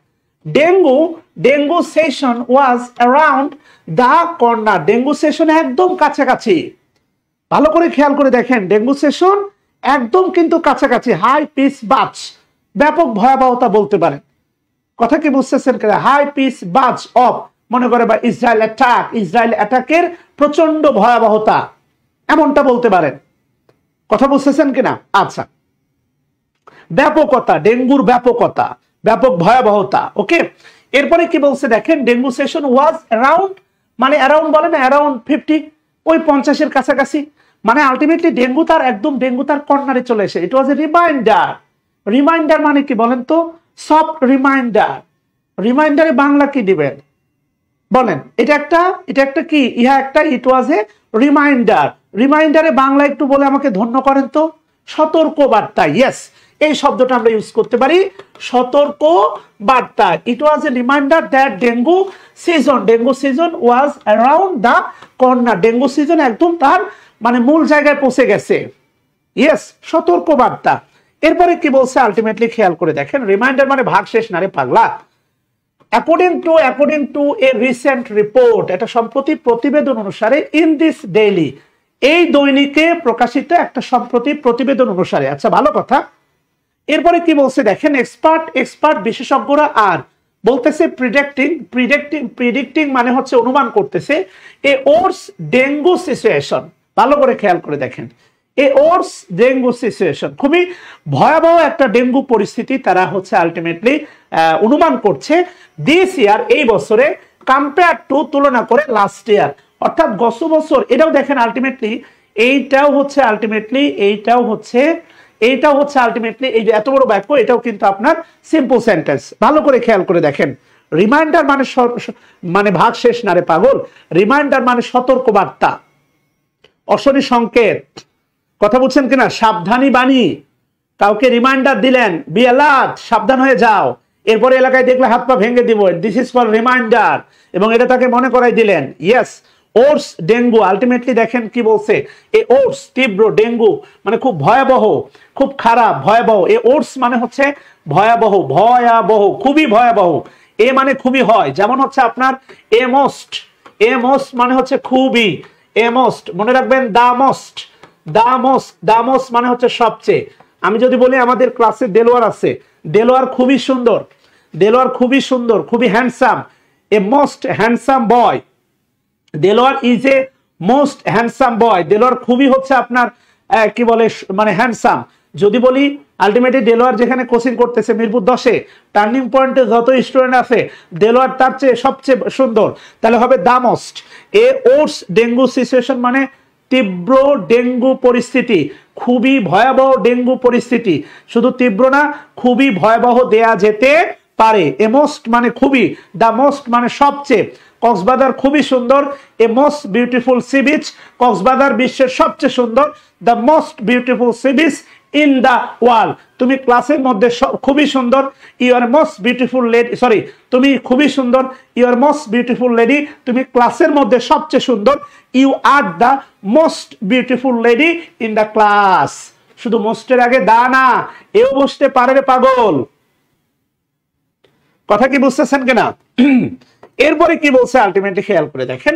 dengue session was around the corner, dengue session একদম কাছাকাছি। ভালো করে খেয়াল করে দেখেন, ডেঙ্গু সেশন একদম কিন্তু কাছাকাছি। হাই পিচ বাজ, ব্যাপক ভয়াবহতা বলতে পারেন। কথা কি বুঝতেছেন কিনা, হাই পিচ বাজ অফ, মনে করে বা ইসরায়েল অ্যাটাকের প্রচন্ড ভয়াবহতা, এমনটা বলতে পারেন। কথা বুঝতেছেন কিনা। আচ্ছা, ব্যাপকতা, ডেঙ্গুর ব্যাপকতা, ব্যাপক ভয়াবহতা। ওকে, এরপরে কি বলছে দেখেন, ডেঙ্গু সেশন ওয়াজ অ্যারাউন্ড, মানে অ্যারাউন্ড বলে না, অ্যারাউন্ড 50, ওই 50-এর কাছাকাছি, মানে আলটিমেটলি ডেঙ্গু তার কর্নারে চলে এসে। ইট ওয়াজ এ রিমাইন্ডার। রিমাইন্ডার মানে কি বলেন তো, সফট রিমাইন্ডার। রিমাইন্ডারে বাংলা কি দিবেন বলেন, এটা একটা কি, ইহা একটা, ইট ওয়াজ এ রিমাইন্ডার। রিমাইন্ডারে বাংলা একটু বলে আমাকে ধন্য করেন তো, সতর্ক বার্তা। ইয়েস, এই শব্দটা আমরা ইউজ করতে পারি, সতর্ক বার্তা। It was a reminder that dengue season was around the corner, dengue season একদম তার মানে মূল জায়গায় পৌঁছে গেছে। ইয়েস, সতর্ক বার্তা। এরপরে কি বলছে আলটিমেটলি খেয়াল করে দেখেন, রিমাইন্ডার মানে ভাগ শেষ না রে পাগলা। According to a recent report, এটা সম্প্রতি প্রতিবেদন অনুসারে, ইন দিস ডেইলি, এই দৈনিকে প্রকাশিত একটা সম্প্রতি প্রতিবেদন অনুসারে। আচ্ছা, ভালো কথা। এরপরে কি বলছে দেখেন, এক্সপার্ট বিশেষজ্ঞরা আর বলতেছে প্রিডিক্টিং মানে হচ্ছে অনুমান করতেছে, এ ওর্স ডেঙ্গু সিচুয়েশন। ভালো করে খেয়াল করে দেখেন, এ ওর্স ডেঙ্গু সিচুয়েশন, খুবই ভয়াবহ একটা ডেঙ্গু পরিস্থিতি তারা হচ্ছে আলটিমেটলি অনুমান করছে। দিস ইয়ার, এই বছরে, কম্পেয়ার টু, তুলনা করে, লাস্ট ইয়ার, অর্থাৎ গত বছর। এটাও দেখেন আলটিমেটলি, এইটাও হচ্ছে আলটিমেটলি এই যে এত বড় বাক্য, এটাও কিন্তু আপনার সিম্পল সেন্টেন্স। ভালো করে খেয়াল করে দেখেন, রিমাইন্ডার মানে ভাগ শেষ না রে পাগল। রিমাইন্ডার মানে সতর্ক বার্তা, অশনি সংকেত। কথা বুঝছেন কিনা, সাবধানী বাণী। কাউকে রিমাইন্ডার দিলেন, বি অ্যালার্ট, সাবধান হয়ে যাও, এরপরে এলাকায় দেখলে হাত পা ভেঙে দিব, দিস ইজ ফর রিমাইন্ডার, এবং এটা তাকে মনে করাই দিলেন। ইয়েস, ওটস ডেঙ্গু, আলটিমেটলি দেখেন কি বলছে, এই ওটস তীব্র, ডেঙ্গু মানে খুব ভয়াবহ, খুব খারাপ, ভয়াবহ। এই ওটস মানে হচ্ছে ভয়াবহ, ভয়াবহ, খুবই ভয়াবহ। এ মানে খুবই হয়, যেমন হচ্ছে আপনার এ মোস্ট, এ মোস্ট মানে হচ্ছে খুবই, এ মোস্ট মনে রাখবেন, the most, the most, the most মানে হচ্ছে সবচেয়ে। আমি যদি বলি আমাদের ক্লাসে দেলোয়ার আছে, দেলোয়ার খুবই সুন্দর, দেলোয়ার খুবই সুন্দর, খুবই handsome, A most handsome boy, Delwar is a most handsome boy, Delwar খুবই হচ্ছে আপনার কি বলে মানে হ্যান্ডসাম। যদি বলি আলটিমেটলি দেলোয়ার যেখানে কোচিং করতেছে মিরপুর 10-এ, টার্নিং পয়েন্টে যত স্টুডেন্ট আছে দেলোয়ার তার চেয়ে সবচেয়ে সুন্দর, তাহলে হবে দা মোস্ট। এ ওটস ডেঙ্গু সিচুয়েশন মানে তীব্র ডেঙ্গু পরিস্থিতি, খুবই ভয়াবহ ডেঙ্গু পরিস্থিতি, শুধু তীব্র না খুবই ভয়াবহ দেয়া যেতে পারে। এ মোস্ট মানে খুবই, দা মোস্ট মানে সবচেয়ে। কক্সবাজার খুবই সুন্দর, a most beautiful sea beach, Cox's Bazar বিশ্বের সবচেয়ে সুন্দর, the most beautiful sea beach in the world. তুমি ক্লাসের মধ্যে খুবই সুন্দর, you are most beautiful lady, sorry তুমি খুবই সুন্দর, you are most beautiful lady, তুমি ক্লাসের মধ্যে সবচেয়ে সুন্দর, you are the most beautiful lady in the class. শুধু মোস্টের আগে দা না, এও বসতে পারে রে পাগল। কথা কি বুঝতেছেন কিনা? এরপরে কি বলছে আলটিমেটলি খেয়াল করে দেখেন,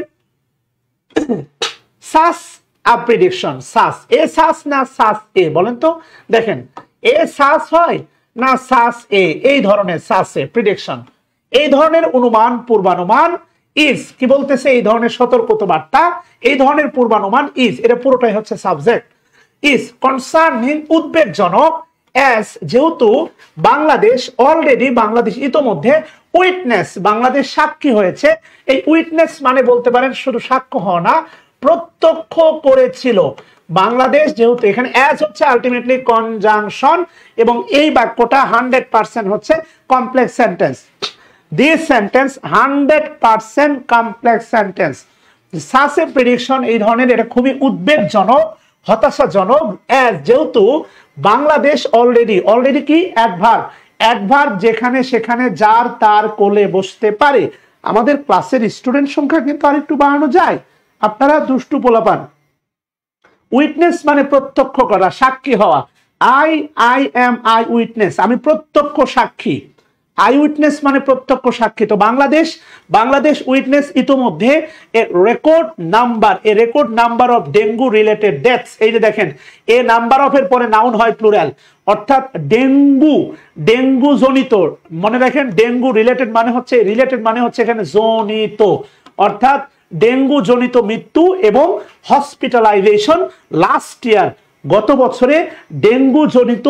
সাস আ প্রেডিকশন, সাস এ সাস না সাস এ, বলেন তো দেখেন এ সাস হয় না সাস এ, এই ধরনের সাস এ প্রেডিকশন, এই ধরনের অনুমান পূর্বানুমান ইজ, কি বলতেছে এই ধরনের সতর্কতা বার্তা, এই ধরনের পূর্বানুমান ইজ, এটা পুরোটাই হচ্ছে সাবজেক্ট, ইজ কনসার্নিং উদ্বেগজনক, অ্যাজ যেহেতু বাংলাদেশ অলরেডি, বাংলাদেশ ইতোমধ্যে উইটনেস, বাংলাদেশ সাক্ষী হয়েছে। এই উইটনেস মানে বলতে পারেন শুধু সাক্ষ্য হওয়া না, প্রত্যক্ষ করেছিল। বাংলাদেশ যেহেতু, এখানে অ্যাজ হচ্ছে আলটিমেটলি কনজাংশন, এবং এই বাক্যটা 100% হচ্ছে complex sentence. This sentence 100% complex sentence. Such a prediction এই ধরনের, এটা খুবই উদ্বেগজনক, হতাশাজনক, অ্যাজ যেহেতু বাংলাদেশ অলরেডি, অলরেডি কি অ্যাডভার্ব, অ্যাডভার্ব যেখানে সেখানে যার তার কোলে বসতে পারে। আমাদের ক্লাসের স্টুডেন্ট সংখ্যা কিন্তু আরেকটু বাড়ানো যায়, আপনারা দুষ্টু পোলাপান। উইটনেস মানে প্রত্যক্ষ করা, সাক্ষী হওয়া, আই এম আই উইটনেস, আমি প্রত্যক্ষ সাক্ষী, আই উইটনেস মানে প্রত্যক্ষ সাক্ষী। তো বাংলাদেশ উইটনেস ইতোমধ্যে a record number of dengue related deaths. এই যে দেখেন এ নাম্বার অফ এর পরে নাউন হয় প্লুরাল, অর্থাৎ ডেঙ্গু জনিত, মনে রাখেন ডেঙ্গু রিলেটেড মানে হচ্ছে এখানে জনিত, অর্থাৎ ডেঙ্গু জনিত মৃত্যু এবং হসপিটালাইজেশন লাস্ট ইয়ার, গত বছরে ডেঙ্গু জনিত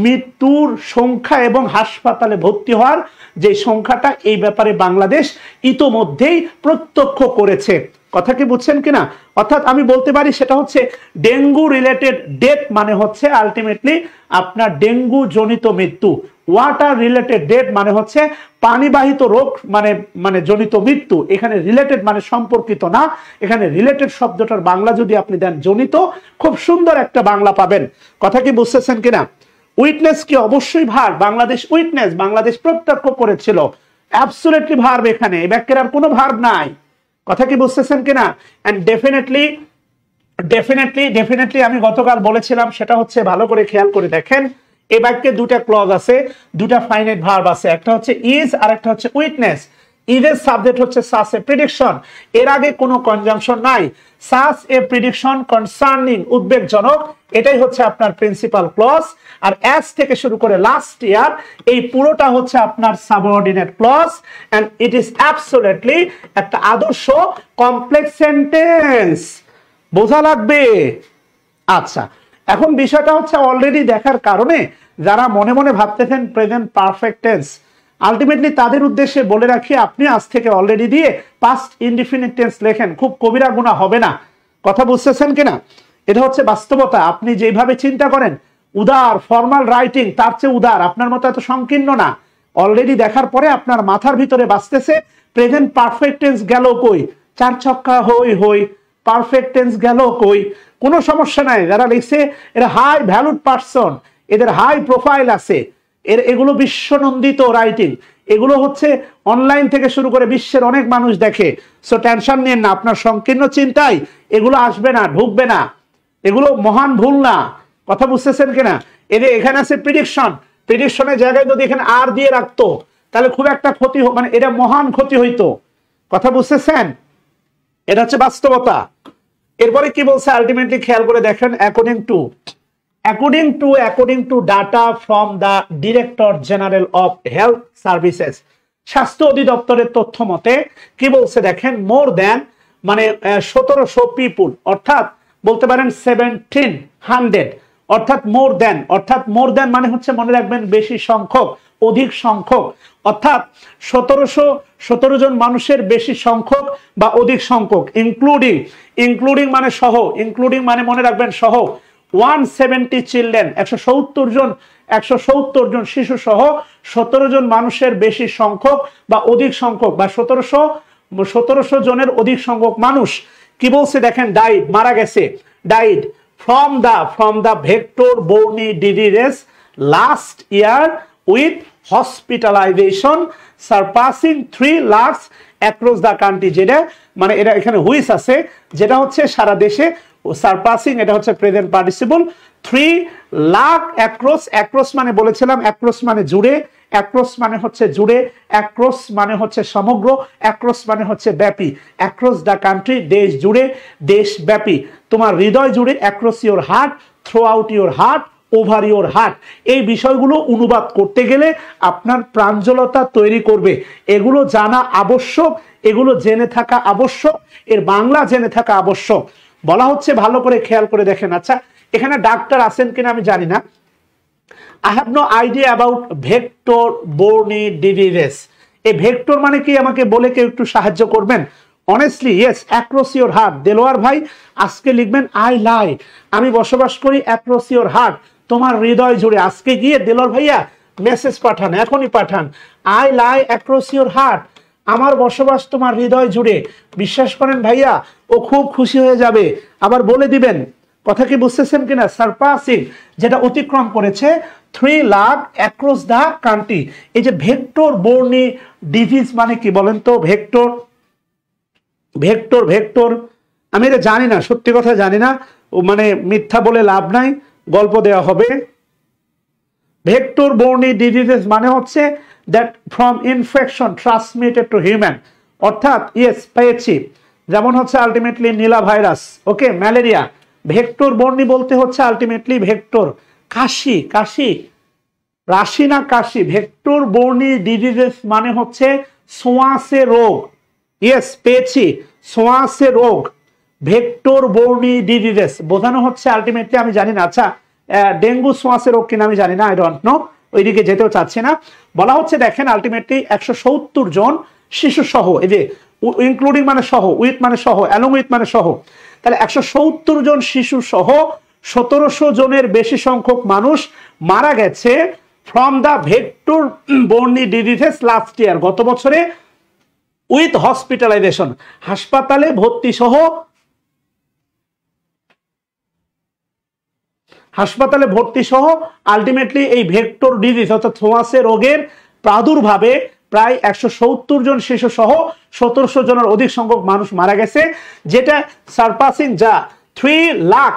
মৃত্যুর সংখ্যা এবং হাসপাতালে ভর্তি হওয়ার যে সংখ্যাটা, এই ব্যাপারে বাংলাদেশ ইতোমধ্যেই প্রত্যক্ষ করেছে। কথা কি বুঝছেন কিনা? অর্থাৎ আমি বলতে পারি সেটা হচ্ছে ডেঙ্গু রিলেটেড ডেথ মানে হচ্ছে আলটিমেটলি আপনার ডেঙ্গু জনিত মৃত্যু, ওয়াটার রিলেটেড ডেথ মানে হচ্ছে পানিবাহিত রোগ মানে জনিত মৃত্যু। এখানে রিলেটেড মানে সম্পর্কিত না, এখানে রিলেটেড শব্দটার বাংলা যদি আপনি দেন জনিত, খুব সুন্দর একটা বাংলা পাবেন। কথা কি বুঝতেছেন কিনা? উইটনেস কি অবশ্যই ভার্ব, বাংলাদেশ উইটনেস, বাংলাদেশ প্রত্যক্ষ করেছিল, অ্যাবসলিউটলি ভার্ব, এখানে এই বাক্যের আর কোনো ভার্ব নাই। কথা কি বুঝতেছেন কিনা? এন্ড ডেফিনেটলি আমি গতকাল বলেছিলাম, সেটা হচ্ছে ভালো করে খেয়াল করে দেখেন, এই বাক্যে দুটা ক্লজ আছে, দুটা ফাইনাইট ভার্ব আছে, একটা হচ্ছে ইজ আর একটা হচ্ছে উইটনেস। ইজের সাবজেক্ট হচ্ছে সাস এ প্রেডিকশন, এর আগে কোনো কনজাংশন নাই। সাস এ প্রেডিকশন কনসার্নিং উদ্বেগজনক, এটাই হচ্ছে আপনার প্রিন্সিপাল ক্লজ। আর অ্যাজ থেকে শুরু করে লাস্ট ইয়ার, এই পুরোটা হচ্ছে আপনার subordinate clause, and it is absolutely একটা আদর্শ কমপ্লেক্স সেন্টেন্স, বোঝা লাগবে। আচ্ছা, এখন বিষয়টা হচ্ছে অলরেডি দেখার কারণে যারা মনে মনে ভাবতেছেন প্রেজেন্ট পারফেক্ট টেন্স, আলটিমেটলি তাদের উদ্দেশ্যে বলে রাখি, আপনি আজ থেকে অলরেডি দিয়ে পাস্ট ইনডিফিনিট টেন্স লেখেন, খুব কবিরা গুনাহ হবে না। কথা বুঝতেছেন কিনা? এটা হচ্ছে বাস্তবতা। আপনি যেভাবে চিন্তা করেন উদার ফর্মাল রাইটিং, তার চেয়ে উদার, আপনার মতো এত সংকীর্ণ না। অলরেডি দেখার পরে আপনার মাথার ভিতরে বাজতেছে প্রেজেন্ট পারফেক্ট টেন্স গেল কই, 4 ছক্কা হই, পারফেক্ট টেন্স গেল কই, কোনো সমস্যা নাই। যারা লিখছে এরা হাই ভ্যালুড পারসন, এদের হাই প্রোফাইল আছে, এগুলো বিশ্বনন্দিত রাইটিং, এগুলো হচ্ছে অনলাইন থেকে শুরু করে বিশ্বের অনেক মানুষ দেখে। সো টেনশন নিন না, আপনার সংকীর্ণ চিন্তায় এগুলো আসবে না, ঢুকবে না, এগুলো মহান ভুল না। কথা বুঝতেছেন কিনা? এখানে আছে প্রিডিকশন, প্রিডিকশনের জায়গায় যদি এখানে আর দিয়ে রাখতো তাহলে খুব একটা ক্ষতি, মানে এটা মহান ক্ষতি হইতো। কথা বুঝতেছেন? এটা হচ্ছে বাস্তবতা। এরপরে কি বলছে আলটিমেটলি খেয়াল করে দেখেন, according to data from the Director General of Health Services, স্বাস্থ্য অধিদপ্তরের তথ্য মতে কি বলছে দেখেন, মোর দ্যান মানে 1700 পিপুল, অর্থাৎ বলতে পারেন 1700, অর্থাৎ মোর দ্যান মানে হচ্ছে মনে রাখবেন বেশি সংখ্যক, অধিক সংখ্যক, অর্থাৎ 1717 জন মানুষের বেশি সংখ্যক বা অধিক সংখ্যক, ইনক্লুডিং মানে সহ, ইনক্লুডিং মানে মনে রাখবেন সহ 170 চিলড্রেন, 170 জন শিশু সহ 17 জন মানুষের বেশি সংখ্যক বা অধিক সংখ্যক বা 1700 জনের অধিক সংখ্যক মানুষ কি বলছে দেখেন, ডাইড মারা গেছে, died from the vector-borne diseases last year with hospitalization surpassing 3 lakhs across the country, যেটা মানে এটা এখানে হুইস আছে, যেটা হচ্ছে সারা দেশে, সারপাসিং এটা হচ্ছে প্রেজেন্ট পার্টিসিপল, 3 লাখ অ্যাক্রস মানে বলেছিলাম, অ্যাক্রস মানে জুড়ে, অ্যাক্রস মানে হচ্ছে জুড়ে, অ্যাক্রস মানে হচ্ছে সমগ্র, অ্যাক্রস মানে হচ্ছে ব্যাপী, অ্যাক্রস দ্য কান্ট্রি দেশ জুড়ে, দেশব্যাপী, তোমার হৃদয় জুড়ে, across your heart, throughout your heart, over your heart. এই বিষয়গুলো অনুবাদ করতে গেলে আপনার প্রাঞ্জলতা তৈরি করবে, এগুলো জানা আবশ্যক, এগুলো জেনে থাকা আবশ্যক, এর বাংলা জেনে থাকা আবশ্যক। বলা হচ্ছে ভালো করে খেয়াল করে দেখেন। আচ্ছা, এখানে ডাক্তার আছেন কিনা আমি জানি না। I have no idea about vector-borne diseases. এই ভেক্টর মানে কি আমাকে বলে কেউ একটু সাহায্য করবেন? Honestly yes, across your heart. Delwar ভাই আজকে লিখবেন আই লাই, আমি বসবাস করি অ্যাক্রস ইউর হার্ট, তোমার হৃদয় জুড়ে। আজকে গিয়ে দেলোয়ার ভাইয়া মেসেজ পাঠান, এখনই পাঠান, I lie across your heart, আমার বসবাস তোমার হৃদয় জুড়ে। বিশ্বাস করেন ভাইয়া, ও খুব খুশি হয়ে যাবে। আবার বলে দিবেন, কথা কি বুঝতেছেন কিনা? সারপাসিং যেটা অতিক্রম করেছে 3 লাখ অ্যাক্রস দ্য কান্ট্রি। এই যে ভেক্টর বোর্নি ডিজিজ মানে কি বলেন তো? ভেক্টর আমি এটা জানি না, সত্যি কথা জানি না, মানে মিথ্যা বলে লাভ নাই, গল্প দেওয়া হবে। ভেক্টর বোর্নি ডিজিজেস মানে হচ্ছে that from infection transmitted two human, অর্থাৎ ইয়েস পেয়েছি, যেমন হচ্ছে আলটিমেটলি নীলা ভাইরাস, ওকে, ম্যালেরিয়া। ভেক্টর বর্ণী বলতে হচ্ছে আলটিমেটলি ভেক্টর, কাশি, রাশি না কাশি, ভেক্টর বর্ণী ডিজিজেস মানে হচ্ছে ছোঁয়াচে রোগ। ইয়েস পেয়েছি, ছোঁয়াচে রোগ, ভেক্টর বর্ণী ডিজিজেস বোঝানো হচ্ছে আলটিমেটলি, আমি জানি না। আচ্ছা, ডেঙ্গু ছোঁয়াচে রোগ কিনা আমি জানি না, আই ডোন্ট নো, ওইদিকে যেতেও চাচ্ছি না। বলা হচ্ছে দেখেন আলটিমেটলি 170 জন শিশু সহ, এই যে ইনক্লুডিং মানে সহ, উইথ মানে সহ, অ্যালং উইথ মানে সহ, তাহলে 170 জন শিশু সহ 1700 জনের বেশি সংখ্যক মানুষ মারা গেছে from the vector বর্নি diseases last year, গত বছরে, উইথ হসপিটালাইজেশন, হাসপাতালে ভর্তি সহ আলটিমেটলি এই ভেক্টর ডিজিজ অর্থাৎ ছোঁয়াচে রোগের প্রাদুর্ভাবে প্রায় 170 জন শিশু সহ 1700 জনের অধিক সংখ্যক মানুষ মারা গেছে, যেটা সারপাসিং যা 3 লাখ,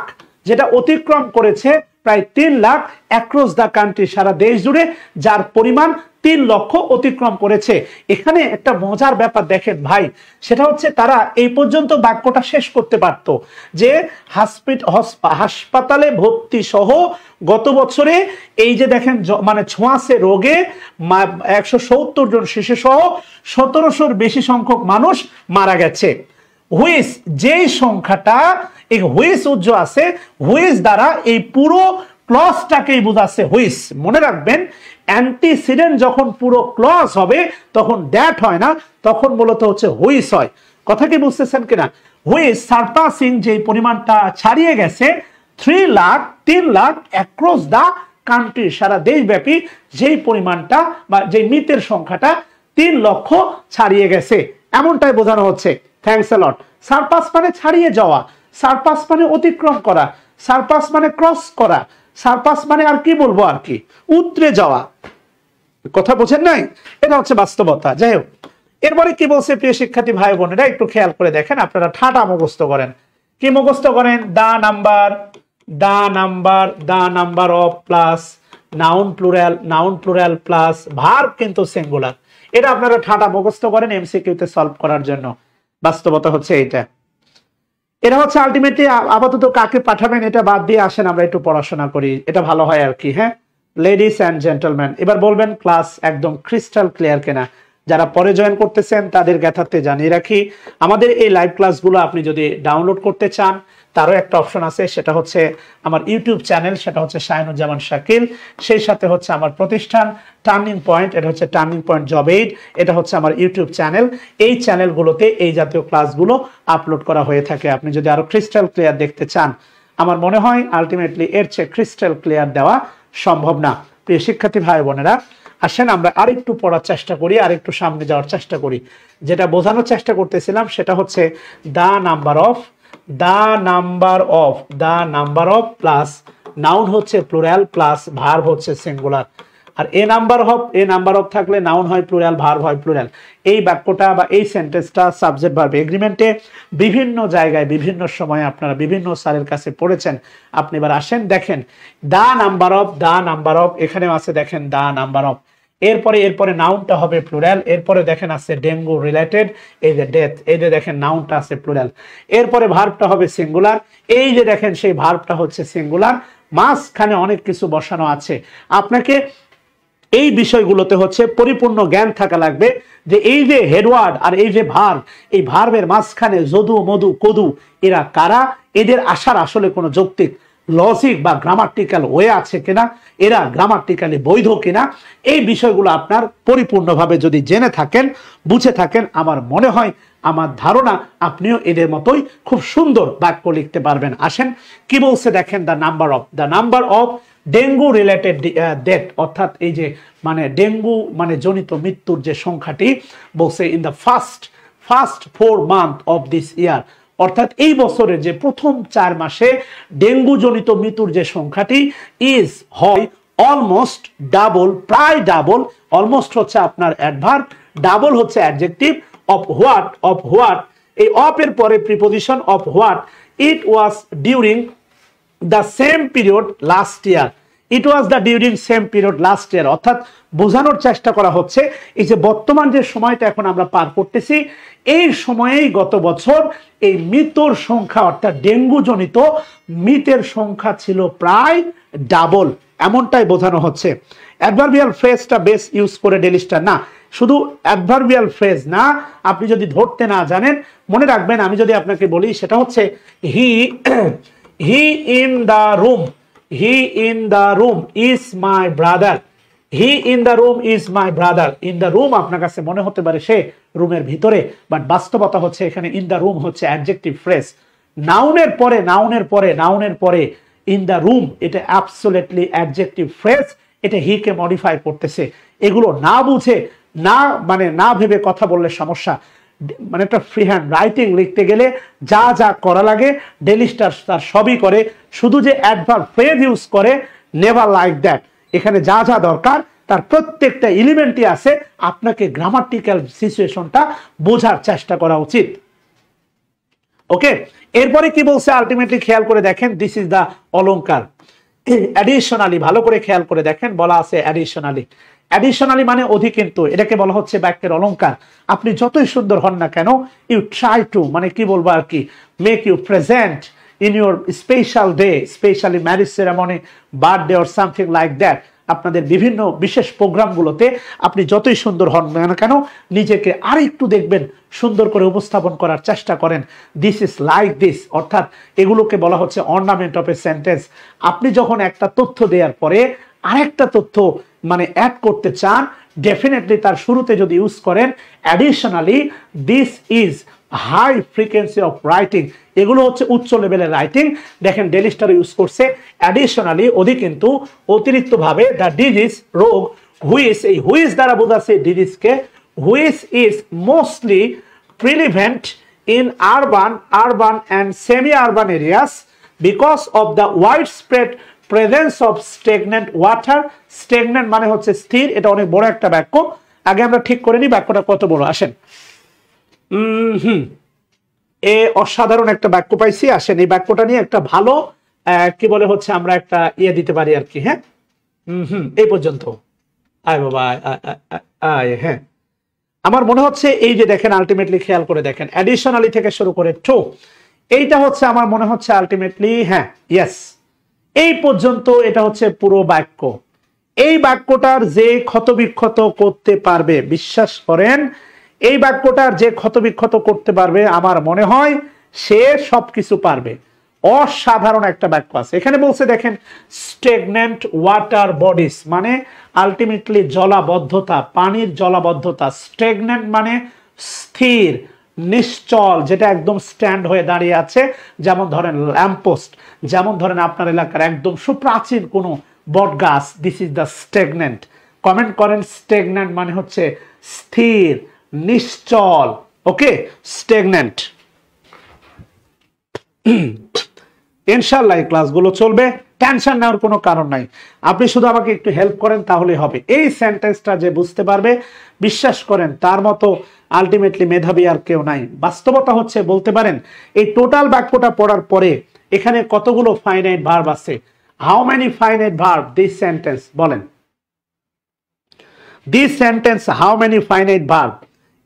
যেটা অতিক্রম করেছে প্রায় 3 লাখ অ্যাক্রস দ্য কান্ট্রি, সারা দেশ জুড়ে, যার পরিমাণ 3 লক্ষ অতিক্রম করেছে। এখানে একটা মজার ব্যাপার দেখেন ভাই, সেটা হচ্ছে তারা এই পর্যন্ত বাক্যটা শেষ করতে পারত যে হাসপাতালে ভর্তি সহ গত বছরে এই যে দেখেন মানে ছোঁয়াচে রোগে 170 জন শিশু সহ 1700-র বেশি সংখ্যক মানুষ মারা গেছে। হুইস, যেই সংখ্যাটা এই হুইস উজ্জ আছে, হুইস দ্বারা এই পুরো ক্লজটাকেই বোঝাচ্ছে হুইস। মনে রাখবেন, অ্যান্টিসিডেন্ট যখন পুরো ক্লজ হবে তখন দ্যাট হয় না, তখন মূলত হচ্ছে হুইস হয়। কথা কি বুঝতেছেন কিনা? হুইস সারপাসিং যে পরিমাণটা ছাড়িয়ে গেছে 3 লাখ অ্যাক্রস দ্য কান্ট্রি, সারা দেশব্যাপী যেই পরিমাণটা বা যে মৃতের সংখ্যাটা 3 লক্ষ ছাড়িয়ে গেছে, এমনটাই বোঝানো হচ্ছে। Thanks a lot. সারপাস মানে ছাড়িয়ে যাওয়া, সারপাস মানে অতিক্রম করা, সারপাস মানে ক্রস করা, সারপাস মানে আর কি বলবো, আর কি উতরে যাওয়া। কথা বোঝেন নাই? এটা হচ্ছে বাস্তবতা। যাই হোক, এরপরে কি বলছে প্রিয় শিক্ষার্থী ভাই বোনেরা, একটু খেয়াল করে দেখেন। আপনারা ঠাটা মুখস্থ করেন। কি মুখস্থ করেন? The number of plus noun plural plus verb কিন্তু সিঙ্গুলার। এটা আপনারা ঠাটা মুখস্থ করেন এমসিকিউতে সলভ করার জন্য। বাস্তবতা হচ্ছে এইটা। এটা হচ্ছে আলটিমেটলি আপাতত কাকে পাঠাবেন এটা বাদ দিয়ে আসেন আমরা একটু পড়াশোনা করি, এটা ভালো হয় আর কি। হ্যাঁ, লেডিস অ্যান্ড জেন্টলম্যান, এবার বলবেন ক্লাস একদম ক্রিস্টাল ক্লিয়ার কিনা। যারা পরে জয়েন করতেছেন তাদের জ্ঞাতার্থে জানিয়ে রাখি, আমাদের এই লাইভ ক্লাসগুলো আপনি যদি ডাউনলোড করতে চান তারও একটা অপশন আছে, সেটা হচ্ছে আমার ইউটিউব চ্যানেল, সেটা হচ্ছে শাহিনুজ্জামান শাকিল। সেই সাথে হচ্ছে আমার প্রতিষ্ঠান টার্নিং পয়েন্ট, এটা হচ্ছে টার্নিং পয়েন্ট জব এইড, এটা হচ্ছে আমার ইউটিউব চ্যানেল। এই চ্যানেলগুলোতে এই জাতীয় ক্লাসগুলো আপলোড করা হয়ে থাকে। আপনি যদি আরো ক্রিস্টাল ক্লিয়ার দেখতে চান, আমার মনে হয় আলটিমেটলি এর চেয়ে ক্রিস্টাল ক্লিয়ার দেওয়া সম্ভব না। প্রিয় শিক্ষার্থী ভাই বোনেরা, আসেন আমরা আরেকটু পড়ার চেষ্টা করি, আরেকটু সামনে যাওয়ার চেষ্টা করি। যেটা বোঝানোর চেষ্টা করতেছিলাম সেটা হচ্ছে the number of plus noun হচ্ছে প্লুরাল প্লাস ভার্ব হচ্ছে সিঙ্গুলার। আর এ নাম্বার অফ থাকলে নাউন হয় প্লুরাল, ভার্ব হয় প্লুরাল। এই বাক্যটা বা এই সেন্টেন্সটা সাবজেক্ট ভার্ব এগ্রিমেন্টে বিভিন্ন জায়গায় বিভিন্ন সময়ে আপনারা বিভিন্ন স্যারের কাছে পড়েছেন। আপনি এবার আসেন দেখেন দা নাম্বার অফ এখানেও আছে, দেখেন দা নাম্বার অফ। এরপরে নাউনটা হবে প্লুরাল, এরপরে দেখেন আছে ডেঙ্গু রিলেটেড, এই যে ডেথ, এই যে দেখেন নাউনটা আছে প্লুরাল। এরপরে ভার্বটা হবে সিঙ্গুলার, এই যে দেখেন সেই ভার্বটা হচ্ছে সিঙ্গুলার। মাঝখানে অনেক কিছু বসানো আছে। আপনাকে এই বিষয়গুলোতে হচ্ছে পরিপূর্ণ জ্ঞান থাকা লাগবে যে এই যে হেডওয়ার্ড আর এই যে ভার্ব, এই ভার্বের মাঝখানে যদু মধু কদু এরা কারা, এদের আসার আসলে কোনো যৌক্তিক লজিক বা গ্রামাটিক্যাল ওয়ে আছে কিনা, এরা গ্রামাটিক্যালি বৈধ কিনা, এই বিষয়গুলো আপনার পরিপূর্ণভাবে যদি জেনে থাকেন, বুঝে থাকেন, আমার মনে হয়, আমার ধারণা আপনিও এদের মতোই খুব সুন্দর বাক্য লিখতে পারবেন। আসেন কি বলছে দেখেন, the number of dengue related death, অর্থাৎ এই যে মানে ডেঙ্গু মানে জনিত মৃত্যুর যে সংখ্যাটি বলছে in the first 4 months of this ইয়ার, অর্থাৎ এই বছরের যে প্রথম 4 মাসে ডেঙ্গু জনিত মৃত্যুর যে সংখ্যাটি ইজ হয় অলমোস্ট ডাবল, প্রায় ডাবল। অলমোস্ট হচ্ছে আপনার অ্যাডভার্ব, ডাবল হচ্ছে অ্যাডজেক্টিভ। অফ হোয়াট, এই অফ এর পরে preposition of what, it was during the same period last year, it was the during same period last year। অর্থাৎ বোঝানোর চেষ্টা করা হচ্ছে এই যে বর্তমান যে সময়টা এখন আমরা পার করতেছি, এই সময়েই গত বছর এই মৃত্যুর সংখ্যা অর্থাৎ ডেঙ্গু জনিত মৃতের সংখ্যা ছিল প্রায় ডাবল, এমনটাই বোঝানো হচ্ছে। অ্যাডভার্বিয়াল ফ্রেজটা বেশ ইউজ করে ডেলিস্টার না, শুধু অ্যাডভার্বিয়াল ফ্রেজ না, আপনি যদি ধরতে না জানেন মনে রাখবেন, আমি যদি আপনাকে বলি সেটা হচ্ছে he in the room is my brother, he in the room is my brother। in the room আপনার কাছে মনে হতে পারে সে রুমের ভিতরে, বাট বাস্তবতা হচ্ছে এখানে in the room হচ্ছে অ্যাডজেক্টিভ ফ্রেজ। নাউনের পরে in the room এটা অ্যাবসলিউটলি অ্যাডজেক্টিভ ফ্রেজ, এটা হি কে মডিফাই করতেছে। এগুলো না বুঝে না ভেবে কথা বললে সমস্যা। মানে একটা ফ্রি হ্যান্ড রাইটিং লিখতে গেলে যা যা করা লাগে ডেলিস্টার তার সবই করে, শুধু যে অ্যাডভার্ব ফ্রেজ ইউজ করে নেভার লাইক দ্যাট। এখানে যা যা দরকার তার প্রত্যেকটা এলিমেন্টই আছে, আপনাকে গ্রামাটিক্যাল সিচুয়েশনটা বোঝার চেষ্টা করা উচিত। ওকে, এরপরে কি বলছে আলটিমেটলি খেয়াল করে দেখেন, দিস ইজ দ্য অলংকার। অ্যাডিশনালি ভালো করে খেয়াল করে দেখেন, বলা আছে অ্যাডিশনালি মানে অধিকিন্তু, এটাকে বলা হচ্ছে বাক্যের অলংকার। আপনি যতই সুন্দর হন না কেন, ইউ ট্রাই টু মানে কি বলবো আর কি, make you present in your special day, specially marriage ceremony, birthday or something like that. আপনাদের বিভিন্ন বিশেষ প্রোগ্রামগুলোতে আপনি যতই সুন্দর হন না কেন, নিজেকে আরেকটু দেখবেন সুন্দর করে উপস্থাপন করার চেষ্টা করেন। দিস ইজ লাইক দিস, অর্থাৎ এগুলোকে বলা হচ্ছে অর্নামেন্ট অফ এ সেন্টেন্স। আপনি যখন একটা তথ্য দেওয়ার পরে আরেকটা তথ্য মানে অ্যাড করতে চান, ডেফিনেটলি তার শুরুতে যদি ইউজ করেন additionally, this is high frequency of writing, এগুলো হচ্ছে উচ্চ লেভেলের রাইটিং। দেখেন ডেলিস্টার ইউজ করছে অ্যাডিশনালি অধিকিন্তু, অতিরিক্তভাবে দ্য ডিজিজ রোগ, হুইচ, এই হুইচ দ্বারা বোঝাচ্ছে ডিজিজকে, which is mostly prevalent in urban and semi urban areas because of the wide spread presence of stagnant water. Stagnant মানে হচ্ছে স্থির, এটা অনেক বড় একটা বাক্য। আগে আমরা ঠিক করে নিই বাক্যটা কত বড়। আসেন, এ অসাধারণ একটা বাক্য পাইছি। আসেন এই বাক্যটা নিয়ে একটা ভালো কি বলে হচ্ছে আমরা একটা ইয়ে দিতে পারি আর কি। হ্যাঁ, এই পর্যন্ত। আয় বাবা, আয়। হ্যাঁ, আমার মনে হচ্ছে এই যে দেখেন, আলটিমেটলি খেয়াল করে দেখেন, অ্যাডিশনালি থেকে শুরু করে টু, এইটা হচ্ছে আমার মনে হচ্ছে আলটিমেটলি, হ্যাঁ ইয়েস, এই পর্যন্ত এটা হচ্ছে পুরো বাক্য। এই বাক্যটার যে ক্ষতবিক্ষত করতে পারবে, বিশ্বাস করেন, এই বাক্যটার যে ক্ষতবিক্ষত করতে পারবে, আমার মনে হয় সে সবকিছু পারবে। অসাধারণ একটা বাক্য আছে এখানে। বলছে দেখেন, স্টেগনেন্ট ওয়াটার বডিজ মানে আলটিমেটলি জলাবদ্ধতা, পানির জলাবদ্ধতা। স্টেগনেন্ট মানে স্থির, নিশ্চল, যেটা একদম স্ট্যান্ড হয়ে দাঁড়িয়ে আছে। যেমন ধরেন ল্যাম্পপোস্ট, যেমন ধরেন আপনার এলাকার একদম সুপ্রাচীন কোনো বট গাছ, দিস ইজ দ্য স্টেগনেন্ট। কমেন্ট করেন, স্টেগনেন্ট মানে হচ্ছে স্থির, নিশ্চল। ওকে, স্টেগনেন্ট। ইনশাআল্লাহ এই ক্লাসগুলো চলবে, টেনশন নেওয়ার কোনো কারণ নাই। আপনি শুধু আমাকে একটু হেল্প করেন তাহলেই হবে। এই সেন্টেন্সটা যে বুঝতে পারবে, বিশ্বাস করেন তার মতো আলটিমেটলি মেধাবী আর কেউ নাই। বাস্তবতা হচ্ছে, বলতে পারেন এই টোটাল বাক্যটা পড়ার পরে এখানে কতগুলো ফাইনাইট ভার্ব আছে। How many finite verb this sentence, বলেন this sentence, how many finite verb,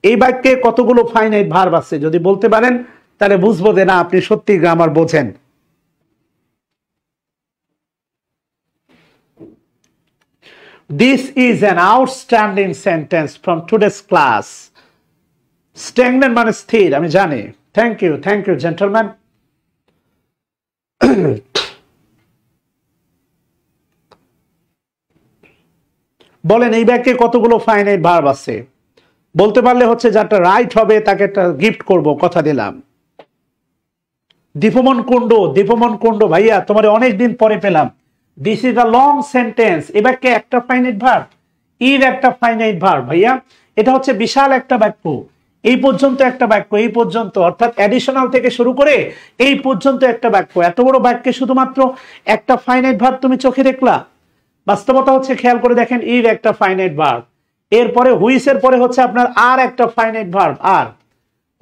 এই বাক্যে কতগুলো ফাইনাইট ভার্ব আছে যদি বলতে পারেন, তাহলে বুঝবো যে না আপনি সত্যি গ্রামার বোঝেন। This is an outstanding sentence from today's class. Stagnant মানে স্থির, আমি জানি। Thank you gentleman. বলেন এই বাক্যে কতগুলো ফাইনাইট ভার্ব আছে? বলতে পারলে হচ্ছে যাটা রাইট হবে তাকে একটা গিফট করব, কথা দিলাম। দীপমন কুণ্ড ভাইয়া, তোমার অনেকদিন পরে পেলাম। This is a long sentence. এ বাক্যে একটা ফাইনাইট ভার্ব, ইজ একটা ফাইনাইট ভার্ব ভাইয়া। এটা হচ্ছে বিশাল একটা বাক্য। এই পর্যন্ত একটা বাক্য, এই পর্যন্ত, অর্থাৎ অ্যাডিশনাল থেকে শুরু করে এই পর্যন্ত একটা বাক্য। এত বড় বাক্যে শুধুমাত্র একটা ফাইনাইট ভার্ব তুমি চোখে দেখলা? বাস্তবতা হচ্ছে, খেয়াল করে দেখেন, ইজ একটা ফাইনাইট ভার্ব, এরপরে হুইসের পরে হচ্ছে আপনার আর একটা ফাইনাইট ভার্ব, আর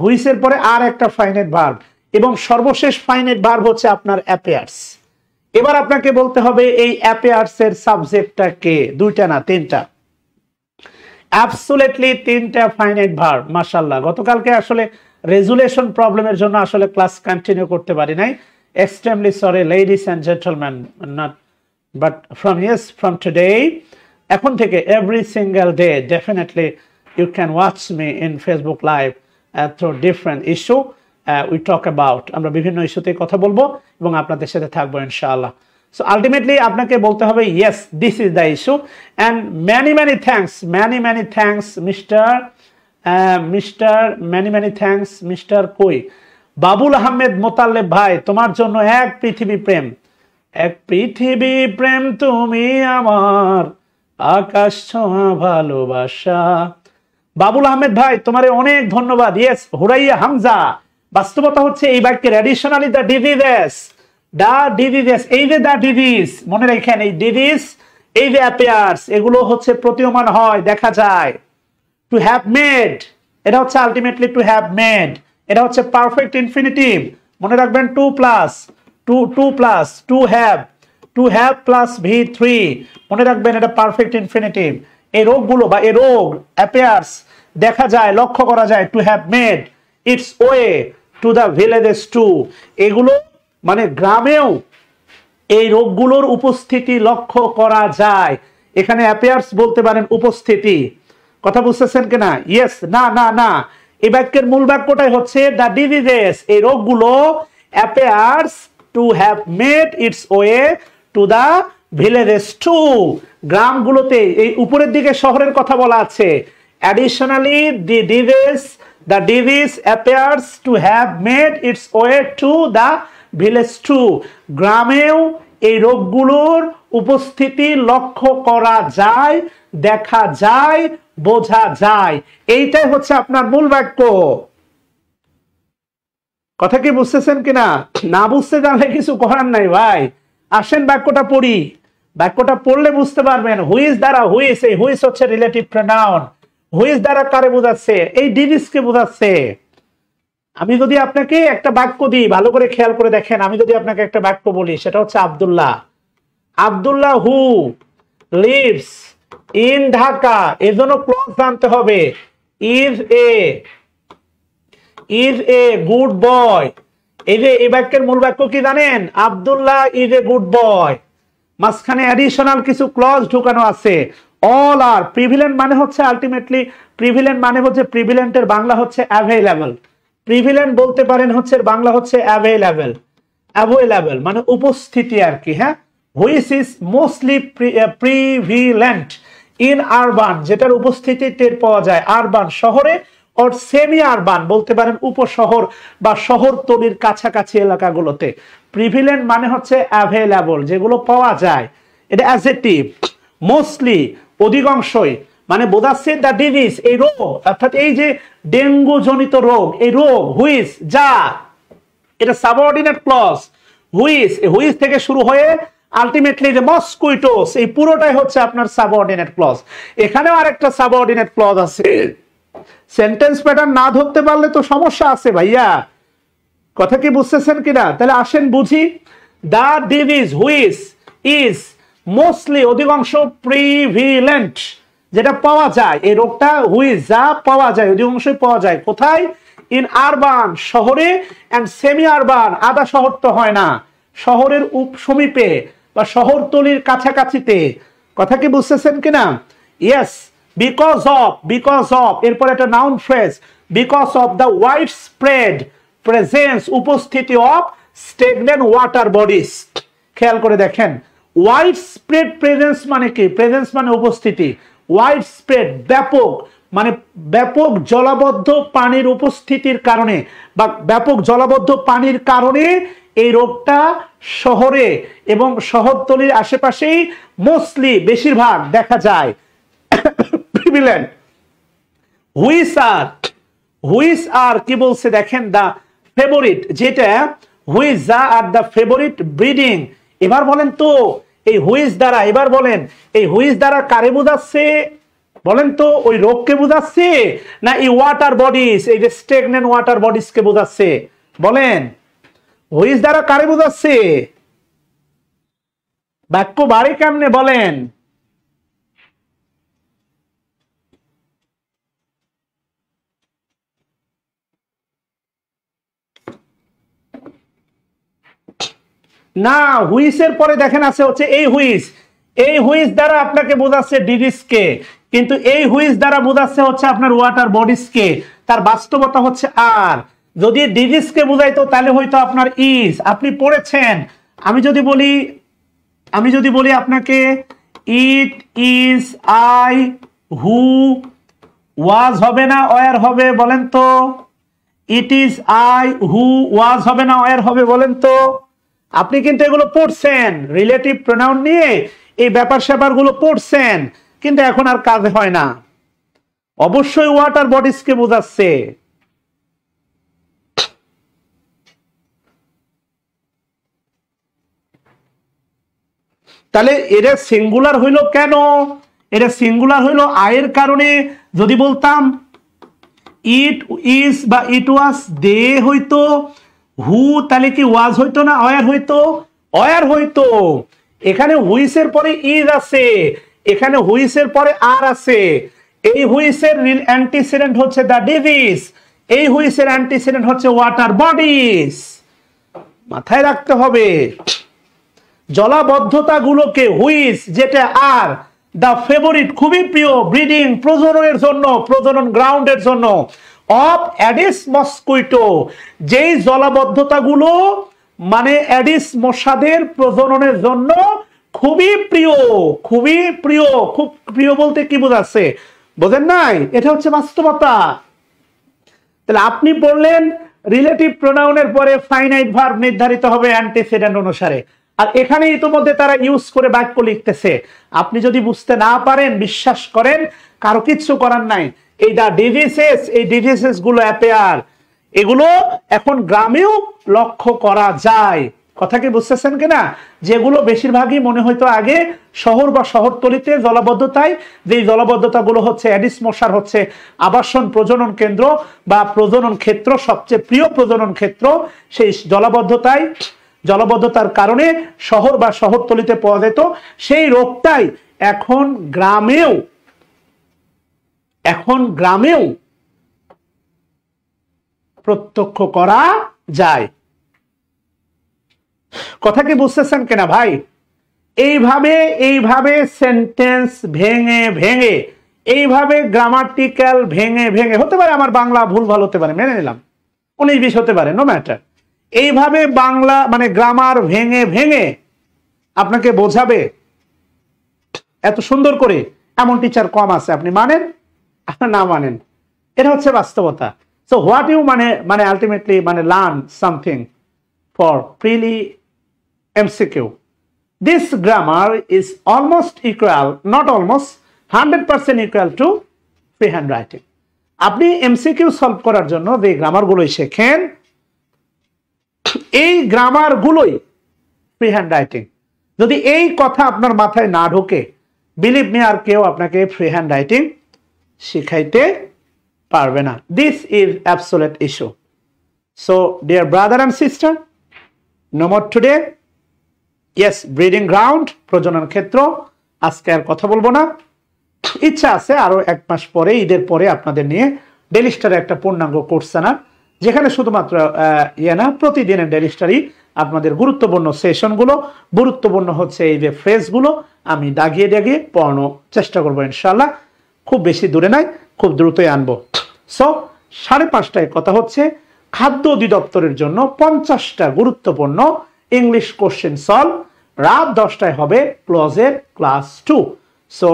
হুইসের পরে আর একটা ফাইনাইট ভার্ব, এবং সর্বশেষ ফাইনাইট ভার্ব হচ্ছে আপনার অ্যাপিয়ার্স। এবার আপনাকে বলতে হবে এই অ্যাপিয়ার্স এর সাবজেক্টটা কে? দুইটা না, তিনটা। অ্যাবসলিউটলি তিনটা ফাইনাইট ভার্ব। মাশাআল্লাহ, গতকালকে আসলে রেজুলেশন প্রবলেমের জন্য আসলে ক্লাস কন্টিনিউ করতে পারি নাই। Extremely sorry ladies and gentleman, not but from today, এখন থেকে every single day definitely you can watch me in Facebook live through different issue we talk about. আমরা বিভিন্ন ইস্যুতে কথা বলবো এবং আপনাদের সাথে থাকবো ইনশাআল্লাহ। So ultimately আপনাকে বলতে হবে yes, this is the issue, and many thanks many thanks Mr. কই বাবুল আহমেদ মোতাল্লেব ভাই, তোমার জন্য এক পৃথিবী প্রেম তুমি আমার, আকাশ ছোঁয়া ভালোবাসা। বাবুল আহমেদ ভাই, তোমারে অনেক ধন্যবাদ। ইয়েস, হুরাইয়া হামজা। বাস্তবতা হচ্ছে এই বাক্যের অ্যাডিশনালি দ্য ডিজিজেস, এই যে দ্য ডিজিজ, মনে রাখেন এই ডিজিজ, এই যে অ্যাপিয়ার্স, এগুলো হচ্ছে প্রতীয়মান হয়, দেখা যায়। টু হ্যাভ মেড, এটা হচ্ছে আলটিমেটলি টু হ্যাভ মেড, এটা হচ্ছে পারফেক্ট ইনফিনিটিভ। মনে রাখবেন টু হ্যাভ প্লাস V3, মনে রাখবেন এটা পারফেক্ট ইনফিনিটিভ। এই রোগগুলো বা এই রোগ অ্যাপিয়ার্স, দেখা যায়, লক্ষ্য করা যায়। To have made its way to the villages to, এগুলো মানে গ্রামেও এই রোগগুলোর উপস্থিতি লক্ষ্য করা যায়। এখানে অ্যাপিয়ার্স বলতে পারেন উপস্থিতি। কথা বুঝতেছেন কিনা? ইয়েস, না, এই বাক্যের মূল বাক্যটাই হচ্ছে দ্য ডিজিজেস, এই রোগগুলো appears to have made its way to the villages to, গ্রামগুলোতে। এই উপরের দিকে শহরের কথা বলা আছে। Additionally the disease appears to have made its way to the village to, গ্রামেও এই রোগগুলোর উপস্থিতি লক্ষ্য করা যায়, দেখা যায়, বোঝা যায়। এইটাই হচ্ছে আপনার মূল বাক্য। কথা কি বুঝতেছেন কিনা? না বুঝতে জানলে কিছু করার নাই ভাই, আসেন বাক্যটা পড়ি, বাক্যটা পড়লে বুঝতে পারবেন হুইজ দ্বারা হুইজ, এই হুইজ হচ্ছে রিলেটিভ প্রোনাউন। হুইজ দ্বারা কারে বোঝাচ্ছে? এই ডিভিসকে বোঝাচ্ছে। আমি যদি আপনাকে একটা বাক্য দিই, ভালো করে খেয়াল করে দেখেন, আমি যদি আপনাকে একটা বাক্য বলি সেটা হচ্ছে আব্দুল্লাহ। আব্দুল্লাহ হু লিভস ইন ঢাকা, এর জন্য ক্লজ জানতে হবে। Is a good boy. এই যে এই বাক্যের মূল বাক্য কি জানেন? Abdullah is a good boy. মাঝখানে অ্যাডিশনাল কিছু ক্লজ ঢুকানো আছে। অল আর প্রিভিলেন্ট মানে হচ্ছে আলটিমেটলি, প্রিভিলেন্ট মানে হচ্ছে, প্রিভিলেন্টের বাংলা হচ্ছে অ্যাভেইলেবল। প্রিভিলেন্ট বলতে পারেন হচ্ছে বাংলা হচ্ছে অ্যাভেইলেবল। অ্যাভেইলেবল মানে উপস্থিতি আর কি। হ্যাঁ, which is mostly prevalent in urban, যেটার উপস্থিতি টের পাওয়া যায় আরবান শহরে, অর সেমি আরবান বলতে পারেন উপশহর বা শহরতলির কাছাকাছি এলাকাগুলোতে। প্রিভিলেন্ট মানে হচ্ছে অ্যাভেইলেবল, যেগুলো পাওয়া যায়। এটা অ্যাডজেক্টিভ। মোস্টলি অধিকাংশই মানে বোঝাচ্ছে দ্য ডিজিজ, এই রোগ, অর্থাৎ এই যে ডেঙ্গু জনিত রোগ, এই রোগ হুইচ যা, এটা সাবঅর্ডিনেট ক্লজ। হুইচ থেকে শুরু হয়ে আলটিমেটলি যে মস্কুইটোস, এই পুরোটাই হচ্ছে আপনার সাবঅর্ডিনেট ক্লজ। এখানেও আরেকটা সাবঅর্ডিনেট ক্লজ আছে। সেন্টেন্স প্যাটার্ন না ধরতে পারলে তো সমস্যা আছে ভাইয়া, কথা কি বুঝতেছেন কিনা? তাহলে আসেন বুঝি। দা ডিজিজ হুইচ ইজ মোস্টলি অধিকাংশ প্রিভিলেন্ট, যেটা পাওয়া যায়, এই রোগটা হুইচ যা পাওয়া যায়, অধিকাংশই পাওয়া যায় কোথায়? ইন আরবান শহরে, এন্ড সেমি আরবান আধা শহর তো হয় না, শহরের সমীপে বা শহরতলির কাছাকাছিতে। কথা কি বুঝতেছেন কিনা? ইয়েস, বিকজ অফ এরপর একটা noun phrase, because of the wide spread presence, উপস্থিতি অফ স্টেগনেন্ট ওয়াটার বডিজ। খেয়াল করে দেখেন, ওয়াইড স্প্রেড প্রেজেন্স মানে কি? প্রেজেন্স মানে উপস্থিতি, ওয়াইড স্প্রেড ব্যাপক, মানে ব্যাপক জলাবদ্ধ পানির উপস্থিতির কারণে বা ব্যাপক জলাবদ্ধ পানির কারণে এই রোগটা শহরে এবং শহরতলির আশেপাশেই মোস্টলি বেশিরভাগ দেখা যায়। প্রিভিলেন্ট। হুইচ আর কি বলছে দেখেন, দা ফেভারিট, যেটা হুইচ যা আর দা ফেভারিট ব্রিডিং। এবার বলেন তো এই হুইচ দ্বারা, এবার বলেন এই হুইচ দ্বারা কারে বোঝাচ্ছে? বলেন তো ওই রোগকে বোঝাচ্ছে না এই ওয়াটার বডিজ, এই যে স্টেগনেন্ট ওয়াটার বডিজ কে বোঝাচ্ছে? বলেন হুইচ দ্বারা কারে বোঝাচ্ছে? বাক্য বাড়ে কেমনে বলেন? না, হুইসের পরে দেখেন আছে হচ্ছে এই হুইস। এই হুইস দ্বারা আপনাকে বোঝাচ্ছে ডিজিজকে, কিন্তু এই হুইস দ্বারা বোঝাচ্ছে হচ্ছে আপনার ওয়াটার বডিজকে। তার বাস্তবতা হচ্ছে আর। যদি ডিজিজকে বোঝাইতো তাহলে হয়তো আপনার ইজ, আপনি পড়েছেন। আমি যদি বলি আপনাকে ইট ইজ আই হু ওয়াজ হবে না ওয়ার হবে? বলেন তো ইট ইজ আই হু ওয়াজ হবে না ওয়ার হবে? বলেন তো। আপনি কিন্তু এগুলো পড়ছেন, রিলেটিভ প্রোনাউন নিয়ে এই ব্যাপার স্যাপার গুলো পড়ছেন, কিন্তু এখন আর কাজে হয় না। অবশ্যই ওয়াটার বডিজ কে বোঝাচ্ছে। তাহলে এটা সিঙ্গুলার হইলো কেন? এটা সিঙ্গুলার হইলো আয়ের কারণে। যদি বলতাম ইট ইজ বা ইট ওয়াজ দে হইতো, হু তাহলে কি ওয়াজ হইতো না ওয়ার হইতো? ওয়ার হইতো। এখানে হুইসের পরে ইজ আছে, এখানে হুইসের পরে আর আছে। এই হুইসের অ্যান্টিসিডেন্ট হচ্ছে দ্য ডিজিজ, এই হুইসের অ্যান্টিসিডেন্ট হচ্ছে ওয়াটার বডিজ। মাথায় রাখতে হবে। জলাবদ্ধতা গুলোকে হুইস, যেটা আর, দা ফেভারিট খুবই প্রিয়, ব্রিডিং প্রজননের জন্য, প্রজনন গ্রাউন্ডের জন্য, অফ অ্যাডিস মস্কুইটো, যেই জলাবদ্ধতা গুলো মানে অ্যাডিস মশাদের প্রজননের জন্য খুবই প্রিয়। খুবই প্রিয়, খুব প্রিয় বলতে কি বোঝাচ্ছে? বোঝেন নাই? এটা হচ্ছে বাস্তবতা। তাহলে আপনি বললেন রিলেটিভ প্রোনাউনের পরে ফাইনাইট ভার্ব নির্ধারিত হবে অ্যান্টিসিডেন্ট অনুসারে, আর এখানে ইতিমধ্যে তারা ইউজ করে বাক্য লিখতেছে। আপনি যদি বুঝতে না পারেন, বিশ্বাস করেন কারো কিচ্ছু করার নাই। এই দা ডিজিজেস, এই ডিজিজেস গুলো অ্যাপেয়ার, এগুলো এখন গ্রামেও লক্ষ্য করা যায়। কথা কি বুঝতেছেন কিনা? যেগুলো বেশিরভাগই মনে হয়তো আগে শহর বা শহরতলিতে জলাবদ্ধতায়, যে জলাবদ্ধতাগুলো হচ্ছে অ্যাডিস মশার হচ্ছে আবাসন প্রজনন কেন্দ্র বা প্রজনন ক্ষেত্র, সবচেয়ে প্রিয় প্রজনন ক্ষেত্র, সেই জলাবদ্ধতার কারণে শহর বা শহরতলিতে পাওয়া যেত, সেই রোগটাই এখন গ্রামেও প্রত্যক্ষ করা যায়। কথা কি বুঝতেছেন কিনা ভাই? এইভাবে সেন্টেন্স ভেঙে এইভাবে গ্রামাটিক্যাল ভেঙে, হতে পারে আমার বাংলা ভুল ভাল হতে পারে, মেনে নিলাম, 19-20 হতে পারে, নো ম্যাটার। এইভাবে বাংলা মানে গ্রামার ভেঙে আপনাকে বোঝাবে এত সুন্দর করে, এমন টিচার কম আছে। আপনি মানেন না মানেন, এটা হচ্ছে বাস্তবতা। সো হোয়াট ইউ মানে ultimately learn something for prelim MCQ. This grammar is almost equal, not almost, 100% equal to freehand writing. আপনি MCQ সলভ করার জন্য যে গ্রামারগুলোই শেখেন, এই গ্রামারগুলোই ফ্রিহ্যান্ড রাইটিং। যদি এই কথা আপনার মাথায় না ঢোকে, বিলিভ মি, আর কেউ আপনাকে ফ্রিহ্যান্ড রাইটিং শিখাইতে পারবে না। This is absolute issue. So dear brother and sister, no more today. Yes, breeding ground, প্রজনন ক্ষেত্র, আজকে আর কথা বলবো না। ইচ্ছা আছে আরো 1 মাস পরে, ঈদের পরে আপনাদের নিয়ে ডেইলি স্টারের একটা পূর্ণাঙ্গ কোর্স আনার, যেখানে শুধুমাত্র প্রতিদিনের ডেইলি স্টারই আপনাদের গুরুত্বপূর্ণ সেশনগুলো, গুরুত্বপূর্ণ হচ্ছে এই যে ফ্রেজগুলো আমি দাগিয়ে পড়ানোর চেষ্টা করবো ইনশাল্লাহ। খুব বেশি দূরে নাই, খুব দ্রুতই আনবো। সো 5:30টায় কথা হচ্ছে খাদ্য অধিদপ্তরের জন্য 50টা গুরুত্বপূর্ণ ইংলিশ কোশ্চেন সলভ। রাত 10টায় হবে ক্লোজের class 2। So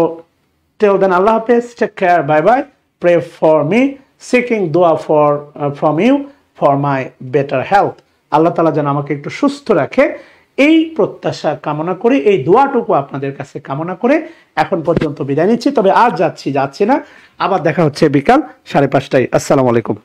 till then, Allah Hafiz, take care, bye bye, pray for me, seeking dua from you for my better health. আল্লাহ তাআলা যেন আমাকে একটু সুস্থ রাখে, এই প্রত্যাশা কামনা করে, এই দোয়াটুকু আপনাদের কাছে কামনা করে এখন পর্যন্ত বিদায় নিচ্ছি। তবে আজ যাচ্ছি না, আবার দেখা হচ্ছে বিকাল 5:30টায়। আসসালামু আলাইকুম।